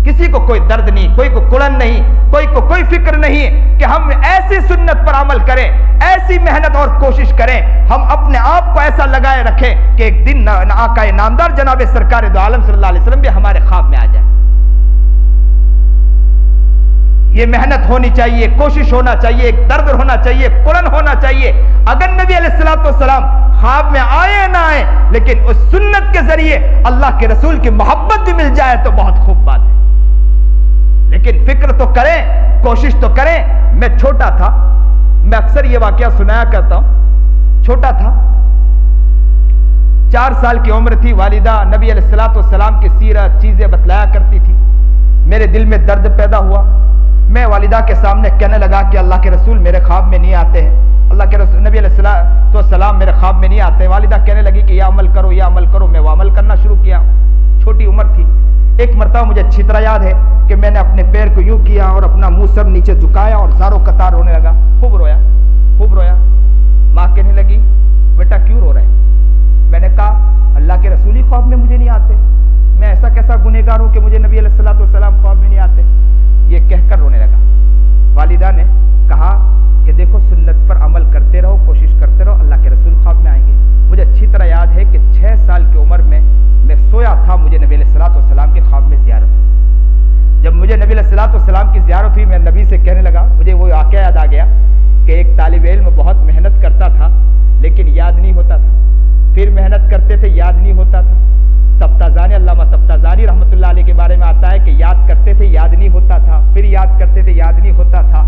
کسی کو کوئی درد نہیں، کوئی کو کڑن نہیں، کوئی فکر نہیں کہ ہم ایسی سنت پر عمل کریں، ایسی محنت اور کوشش کریں، ہم اپنے آپ کو ایسا لگائے رکھیں کہ ایک دن آقا نامدار جناب سرکار دو عالم صلی اللہ علیہ وسلم بھی ہمارے خواب میں آ جائے۔ یہ محنت ہونی چاہیے، کوشش ہونا چاہیے، ایک درد ہونا چاہیے، کڑن ہونا چاہیے۔ اگر نبی علیہ الصلوۃ والسلام خواب میں آئے نہ آئے، لیکن اس سنت کے ذریعے اللہ کے رسول کی محبت بھی مل جائے تو بہت خوب بات ہے۔ لیکن فکر تو کریں، کوشش تو کریں۔ میں چھوٹا تھا، میں اکثر یہ واقعہ سنایا کرتا ہوں، چھوٹا تھا 4 سال کی عمر تھی، والدہ نبی علیہ الصلوۃ والسلام کی سیرت چیزیں بتلایا کرتی تھی۔ میرے دل میں درد پیدا ہوا، میں والدہ کے سامنے کہنے لگا کہ اللہ کے رسول میرے خواب میں نہیں آتے ہیں، اللہ کے رسول نبی علیہ الصلوۃ والسلام میرے خواب میں نہیں آتے ہیں۔ والدہ کہنے لگی کہ یہ عمل کرو، یہ عمل کرو، میں وہ عمل کرنا شروع کیا۔ چھوٹی عمر تھی، ایک مرتبہ مجھے اچھی طرح یاد ہے کہ میں نے اپنے پیر کو یوں کیا اور اپنا منہ سب نیچے جھکایا اور زاروں قطار رونے لگا، خوب رویا خوب رویا۔ ماں کہنے لگی بیٹا کیوں رو رہے ہیں؟ میں نے کہا اللہ کے رسول ہی خواب میں مجھے نہیں آتے، میں ایسا کیسا گنہگار ہوں کہ مجھے نبی علیہ الصلوۃ والسلام خواب میں نہیں آتے؟ یہ کہہ کر رونے لگا۔ والدہ نے کہا کہ دیکھو سنت پر عمل کرتے رہو، کوشش کرتے رہو، اللہ کے رسول خواب میں آئیں گے۔ مجھے اچھی طرح یاد ہے کہ 6 سال کی عمر میں سویا تھا، مجھے نبی علیہ الصلوۃ والسلام کے خواب میں زیارت ہوئی۔ جب مجھے نبی علیہ الصلوۃ والسلام کی زیارت ہوئی، میں نبی سے کہنے لگا، مجھے وہ واقعہ یاد آ گیا کہ ایک طالب علم بہت محنت کرتا تھا لیکن یاد نہیں ہوتا تھا، پھر محنت کرتے تھے یاد نہیں ہوتا تھا۔ تفتازانی علامہ تفتازانی رحمۃ اللہ علیہ کے بارے میں آتا ہے کہ یاد کرتے تھے یاد نہیں ہوتا تھا، پھر یاد کرتے تھے یاد نہیں ہوتا تھا،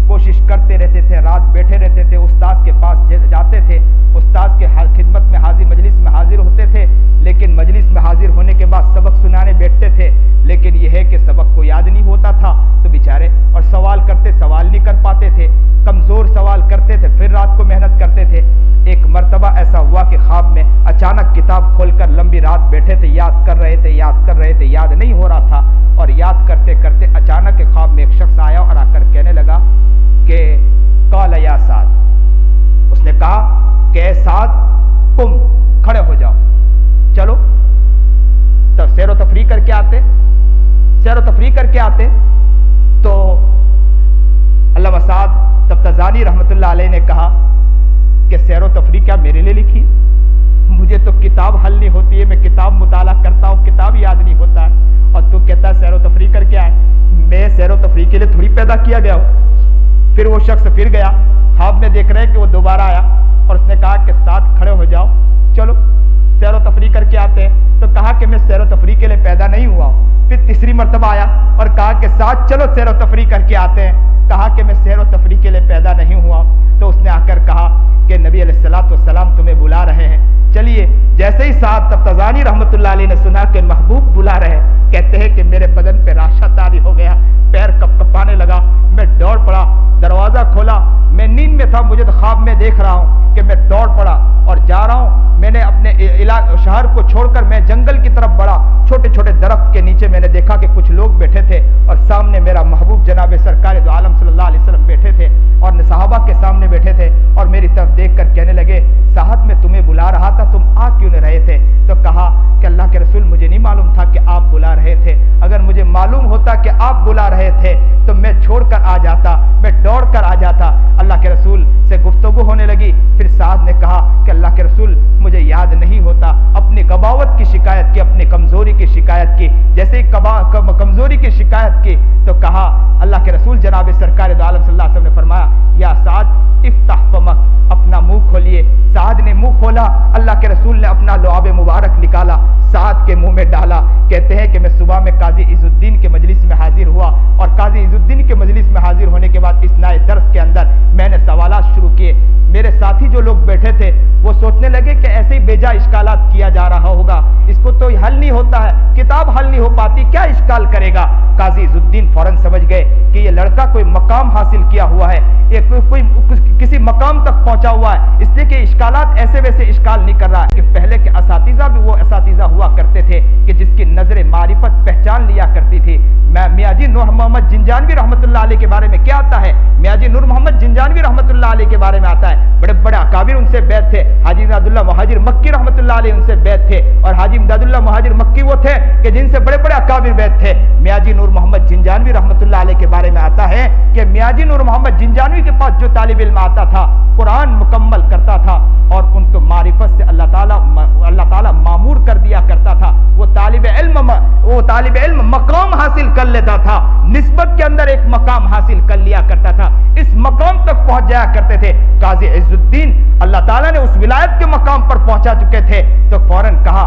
کوشش کرتے رہتے تھے، رات بیٹھے رہتے تھے، استاذ کے پاس جاتے تھے، استاذ کے خدمت میں حاضر، مجلس میں حاضر ہوتے تھے، لیکن مجلس میں حاضر ہونے کے بعد سبق سنانے بیٹھتے تھے، لیکن یہ ہے کہ سبق کو یاد نہیں ہوتا تھا تو بیچارے، اور سوال کرتے سوال نہیں کر پاتے تھے، کمزور سوال کرتے تھے، پھر رات کو محنت کرتے تھے۔ ایک مرتبہ ایسا ہوا کہ خواب میں اچانک کتاب کھول کر لمبی رات بیٹھے تھے، یاد کر رہے تھے یاد نہیں ہو رہا تھا، اور یاد کرتے کرتے اچانک خواب میں ایک شخص آیا اور آ کر کہنے لگا کہ قال یا سعد، اس نے کہا کہ اے سعد قم، کھڑے ہو جاؤ، چلو تو سیر و تفریح کر کے آتے۔ تو علامہ سعد تفتازانی رحمۃ اللہ علیہ نے کہا کہ سیر و تفریح کیا میرے لیے لکھی؟ مجھے تو کتاب حل نہیں ہوتی ہے، میں کتاب مطالعہ کرتا ہوں، کتاب یاد نہیں ہوتا ہے، اور تو کہتا ہے سیر و تفریح کر کے آئے؟ میں سیر و تفریح کے لیے تھوڑی پیدا کیا گیا ہوں۔ پھر وہ شخص پھر گیا، خواب میں دیکھ رہے کہ وہ دوبارہ آیا اور اس نے کہا کہ ساتھ کھڑے ہو جاؤ، چلو سیر و تفریح کر کے آتے ہیں۔ تو کہا کہ میں سیر و تفریح کے لیے پیدا نہیں ہوا ہوں۔ پھر تیسری مرتبہ آیا اور کہا کہ ساتھ چلو سیر و تفریح کر کے آتے ہیں۔ کہا کہ میں سیر و تفریح کے لیے پیدا نہیں ہوا ہوں۔ تو اس نے آ کر کہا کہ نبی علیہ الصلوۃ والسلام تمہیں بلا رہے ہیں، چلیے۔ جیسے ہی سعد تفتازانی رحمۃ اللہ علیہ نے سنا کہ محبوب بلا رہے، کہتے ہیں کہ میرے بدن پہ راشہ طاری ہو گیا، پیر کپ کپانے لگا، میں دوڑ پڑا، دروازہ کھولا، میں نیند میں تھا، مجھے تو خواب میں دیکھ رہا ہوں کہ میں دوڑ پڑا اور جا رہا ہوں۔ میں نے اپنے شہر کو چھوڑ کر میں جنگل کی طرف بڑھا، چھوٹے چھوٹے درخت کے نیچے میں نے دیکھا کہ کچھ لوگ بیٹھے تھے اور سامنے میرا محبوب جناب سرکار دو عالم صلی اللہ علیہ وسلم بیٹھے تھے اور صحابہ کے سامنے بیٹھے تھے، اور میری طرف دیکھ کر کہنے لگے سعد میں تمہیں بلا رہا تھا، تم آ کیوں نہیں رہے تھے؟ تو کہا کہ اللہ کے رسول مجھے نہیں معلوم تھا کہ آپ بلا رہے تھے، اگر مجھے معلوم ہوتا کہ آپ بلا رہے تھے تو میں چھوڑ کر آ جاتا، میں دوڑ کر آ جاتا۔ اللہ کے رسول سے گفتگو ہونے لگی، پھر سعد نے کہا کہ اللہ کے رسول مجھے یاد نہیں ہوتا، اپنی غباوت کی شکایت کی، اپنی کمزوری کی شکایت کی۔ جیسے ہی کمزوری کی شکایت کی تو کہا اللہ کے رسول جناب سرکار دو عالم صلی اللہ علیہ وسلم نے فرمایا یا سعد افتح فمک، اپنا منہ کھولیے۔ سعد نے منہ کھولا، اللہ کے رسول نے اپنا لعاب مبارک نکالا، سعد کے منہ میں ڈالا۔ کہتے ہیں کہ میں صبح میں قاضی عز الدین کے مجلس میں حاضر ہوا، اور قاضی عز الدین کے مجلس میں حاضر ہونے کے بعد اثناء درس کے اندر میں نے سوالات شروع کیے۔ میرے ساتھی جو لوگ بیٹھے تھے وہ سوچنے لگے کہ ایسے ہی بیجا اشکالات کیا جا رہا ہوگا، اس کو تو حل نہیں ہوتا ہے، کتاب حل نہیں ہو پاتی، کیا اشکال کرے گا؟ قاضی عز الدین فوراً سمجھ گئے کہ یہ لڑکا کوئی مقام حاصل کیا ہوا ہے، یہ کوئی کسی مقام تک پہنچا ہوا ہے، اس لیے کہ اشکالات ایسے ویسے اشکال نہیں کر رہا ہے۔ کہ پہلے کے اساتذہ بھی وہ اساتذہ ہوا کرتے تھے کہ جس کی نظر معرفت پہچان لیا کرتی تھی۔ میاں جی نور محمد جنجانوی رحمۃ اللہ علیہ کے بارے میں کیا آتا ہے؟ میاں جی نور محمد جنجانوی رحمۃ اللہ علیہ کے بارے میں آتا ہے بڑے بڑے اکابر ان سے بیعت تھے، حاجی امداد اللہ مہاجر مکی رحمۃ اللہ علیہ ان سے بیعت تھے، اور حاجی امداد اللہ مہاجر مکی وہ تھے کہ جن سے بڑے بڑے اکابر بیعت تھے۔ میاں جی نور محمد جنجانوی رحمۃ اللہ علیہ کے بارے میں آتا ہے کہ میاں جی نور محمد جنجانوی کے پاس جو طالب علم آتا تھا قرآن مکمل کرتا تھا اور ان کو معرفت سے اللہ تعالیٰ معمور کر دیا کرتا تھا۔ وہ طالب علم مقام حاصل کر لیتا تھا، نسبت کے اندر ایک مقام حاصل کر لیا کرتا تھا، اس مقام تک پہنچ جایا کرتے تھے۔ قاضی عز الدین اللہ تعالیٰ نے اس ولایت کے مقام پر پہنچا چکے تھے تو فوراً کہا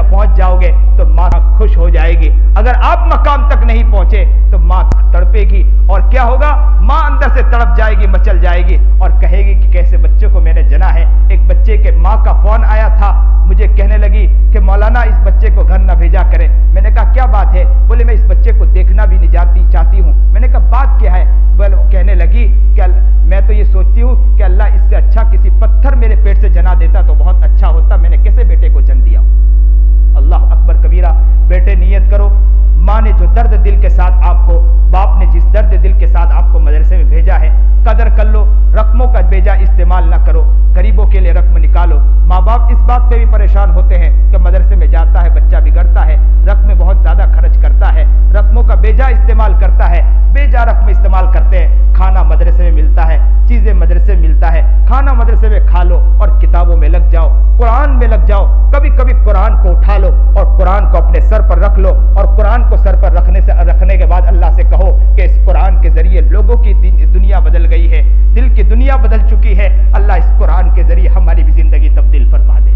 پہنچ جاؤ گے تو ماں خوش ہو جائے گی. اگر آپ مقام تک نہیں پہنچے تو ماں تڑپے گی, اور کیا ہوگا, ماں اندر سے تڑپ جائے گی, مچل جائے گی, اور کہے گی کہ کیسے بچے کو میں نے جنا ہے. ایک بچے کے ماں کا فون آیا تھا, مجھے کہنے لگی کہ مولانا اس بچے کو گھر نہ بھیجا کرے. میں نے کہا کیا بات ہے؟ بولے میں اس بچے کو دیکھنا بھی نہیں چاہتی ہوں. میں نے کہا بات کیا ہے؟ کہنے لگی کہ میں تو یہ سوچتی ہوں کہ اللہ اس سے اچھا کسی پتھر میرے پیٹ سے جنا دیتا تو بہت اچھا ہوتا, میں نے کیسے بیٹے کو جن دیا. اللہ اکبر کبیرہ. بیٹے نیت کرو, ماں نے جو درد دل کے ساتھ آپ کو, باپ نے جس درد دل کے ساتھ آپ کو مدرسے میں بھیجا ہے, قدر کر لو. رقموں کا بیجا استعمال نہ کرو, غریبوں کے لیے رقم نکالو. ماں باپ اس بات پہ بھی پریشان ہوتے ہیں کہ مدرسے میں جاتا ہے بچہ بگڑتا ہے, رقم بہت زیادہ خرچ کرتا ہے, رقموں کا بیجا استعمال کرتا ہے, بیجا رقم استعمال کرتے ہیں. کھانا مدرسے میں ملتا ہے, چیزیں مدرسے میں ملتا ہے, کھانا مدرسے میں کھا لو اور کتابوں میں لگ جاؤ, قرآن میں لگ جاؤ. کبھی کبھی قرآن کو اٹھا لو اور قرآن کو اپنے سر پر رکھ لو, اور قرآن کو سر پر رکھنے کے بعد اللہ سے کہو کہ اس قرآن کے ذریعے لوگوں کی دنیا بدل گئی ہے, دل کی دنیا بدل چکی ہے. اللہ اس قرآن کے ذریعے ہماری بھی زندگی تبدیل فرما دے,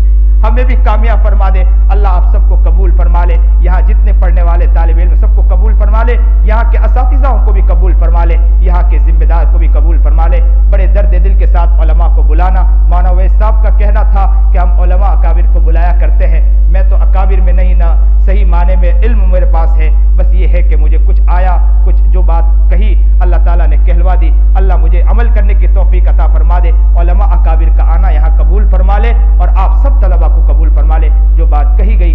ہمیں بھی کامیاب فرما دے. اللہ آپ سب کو قبول فرما لے, یہاں جتنے پڑھنے والے طالب علم سب کو قبول فرما لے, یہاں کے اساتذہ کو بھی قبول فرما لے, یہاں کے ذمہ دار کو بھی قبول فرما لے. بڑے درد دل کے ساتھ علماء کو بلانا, مولانا اویس صاحب کا کہنا تھا کہ ہم علماء اکابر کو بلایا کرتے ہیں. میں تو اکابر میں نہیں, نہ صحیح معنی میں علم میرے پاس ہے, بس یہ ہے کہ مجھے کچھ آیا, کچھ جو بات کہی اللہ تعالیٰ نے کہلوا دی. اللہ مجھے عمل کرنے کی توفیق عطا فرما دے. علماء اکابر کا آنا یہاں قبول فرما لے, اور آپ سب طلباء کو قبول فرما لے. جو بات کہی گئی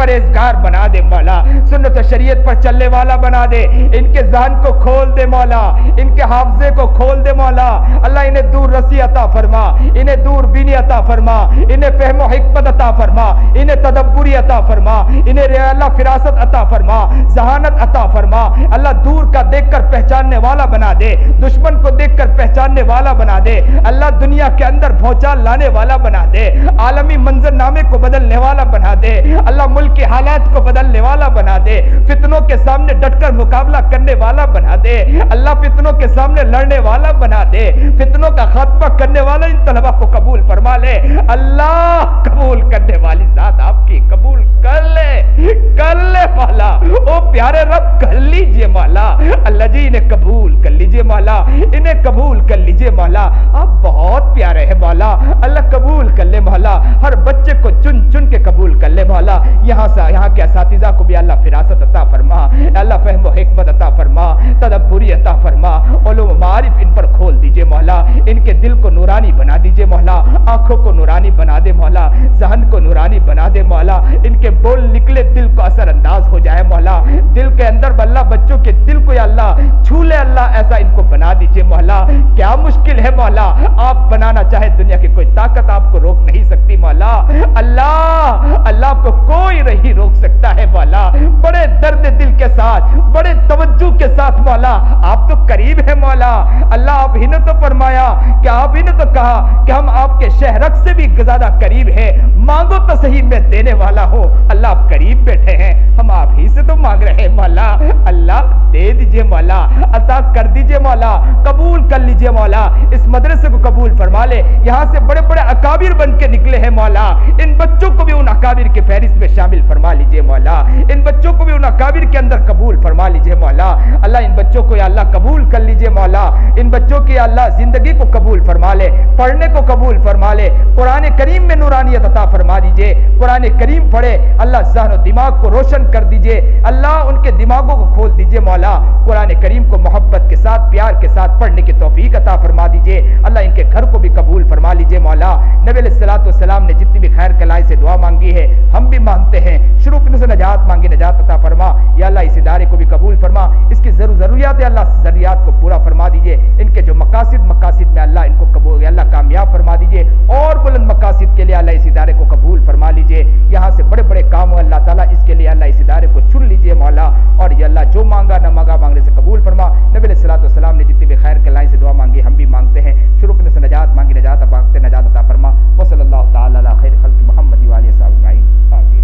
پرہیزگار بنا دے مولا، سنت و شریعت پر چلنے والا بنا دے، ان کے ذہن کو کھول دے مولا، ان کے حافظے کو کھول دے مولا، اللہ انہیں دور رسی عطا فرما، انہیں دور بینی عطا فرما، انہیں فہم و حکمت عطا فرما، انہیں تدبری عطا فرما، انہیں اللہ فراست عطا فرما، ذہانت عطا فرما، اللہ دور کا دیکھ کر پہچاننے والا بنا دے، دشمن کو دیکھ کر پہچاننے والا بنا دے، اللہ دنیا کے اندر بھونچال لانے والا بنا دے، عالمی منظر نامے کو بدلنے والا بنا دے، اللہ ملک کے حالات کو بدلنے والا بنا دے، فتنوں کے سامنے ڈٹ کر مقابلہ کرنے والا بنا دے، اللہ فتنوں کے سامنے لڑنے والا بنا دے، فتنوں کا خاتمہ کرنے والا ان طلبہ کو قبول فرما لے، اللہ قبول کرنے والی ذات آپ کی قبول کر لے مولا، او پیارے رب کر لیجئے مولا، اللہ جی انہیں قبول کر لیجئے مولا، انہیں قبول کر لیجئے مولا، آپ بہت پیارے ہیں مولا، اللہ قبول کر لے مولا، ہر بچے کو چن چن کے قبول کر لے مولا، یہاں کے اساتذہ کو بھی اللہ فراست عطا فرما، اللہ فہم و حکمت عطا فرما، تدبری عطا فرما، علوم و معارف ان پر کھول دیجئے مولا، ان کے دل کو نورانی بنا دیجئے مولا، آنکھوں کو نورانی بنا دے مولا، ذہن کو نورانی بنا دے مولا، ان کے بول نکلے دل کو اثر انداز ہو جائے مولا، دل کے اندر اللہ بچوں کے دل کو یا اللہ چھو لے، اللہ ایسا ان کو بنا دیجئے مولا، کیا مشکل ہے مولا، آپ بنانا چاہے دنیا کی کوئی طاقت آپ کو روک نہیں سکتی مولا، اللہ آپ کو کوئی نہیں روک سکتا ہے مولا، بڑے درد دل کے ساتھ، بڑے توجہ کے ساتھ مولا، آپ تو قریب ہے مولا، اللہ آپ ہی نے تو فرمایا کہ آپ ہی نے تو کہا کہ ہم آپ کے شہرک سے بھی زیادہ قریب ہے، مانگو تو صحیح میں دینے والا ہو، اللہ آپ قریب بیٹھے ہیں، ہم آپ ہی سے تو مانگ رہے ہیں مولا، اللہ دے دیجئے مولا، عطا کر دیجئے مولا، قبول کر لیجئے مولا، اس مدرسے کو قبول فرما لے، یہاں سے بڑے بڑے اکابر بن کے نکلے ہیں مولا، ان بچوں کو بھی ان اکابر کے فہرست میں شامل فرما لیجئے مولا، ان بچوں کو بھی ان اکابر کے اندر قبول فرما لیجئے مولا، اللہ ان بچوں کو یا اللہ قبول کر لیجئے مولا، ان بچوں کی اللہ زندگی کو قبول فرما لے، پڑھنے کو قبول فرما لے، قرآن کریم میں نورانیت عطا فرما دیجئے، قرآن کریم پڑھے، اللہ ذہن و دماغ کو روشن کر دیجئے، اللہ ان کے دماغوں کو کھول دیجئے مولا، قرآن کریم کو محبت کے ساتھ پیار کے ساتھ پڑھنے کی توفیق عطا فرما دیجئے، اللہ ان کے گھر کو بھی قبول فرما لیجئے مولا، نبی علیہ الصلوۃ والسلام نے جتنی بھی خیر کلائی سے دعا مانگی ہے ہم بھی مانگتے ہیں، شروع سے نجات مانگی، نجات عطا فرما، یا اللہ اس ادارے کو بھی قبول فرما، اس کی ضروریات ہے اللہ ضروریات کو پورا فرما دیجئے، ان کے جو مقاصد میں اللہ ان کو قبول اللہ کامیاب فرما دیجئے، اور بلند مقاصد کے لیے اللہ اس ادارے کو قبول فرما لیجئے، یہاں سے بڑے بڑے کام ہو اللہ تعالیٰ اس کے لیے اللہ اس ادارے کو چن لیجئے مولا، اور یہ اللہ جو مانگا نہ مانگا مانگنے سے قبول فرما، نبی علیہ الصلوۃ والسلام نے جتنی بھی خیر کلائی سے دعا مانگی ہم بھی مانگتے ہیں، شروع سے نجات مانگی، نجات مانگتے نجات عطا فرما، وصلی اللہ تعالی علی خیر خلق محمد و آلہ وصحبہ اجمعین، آمین۔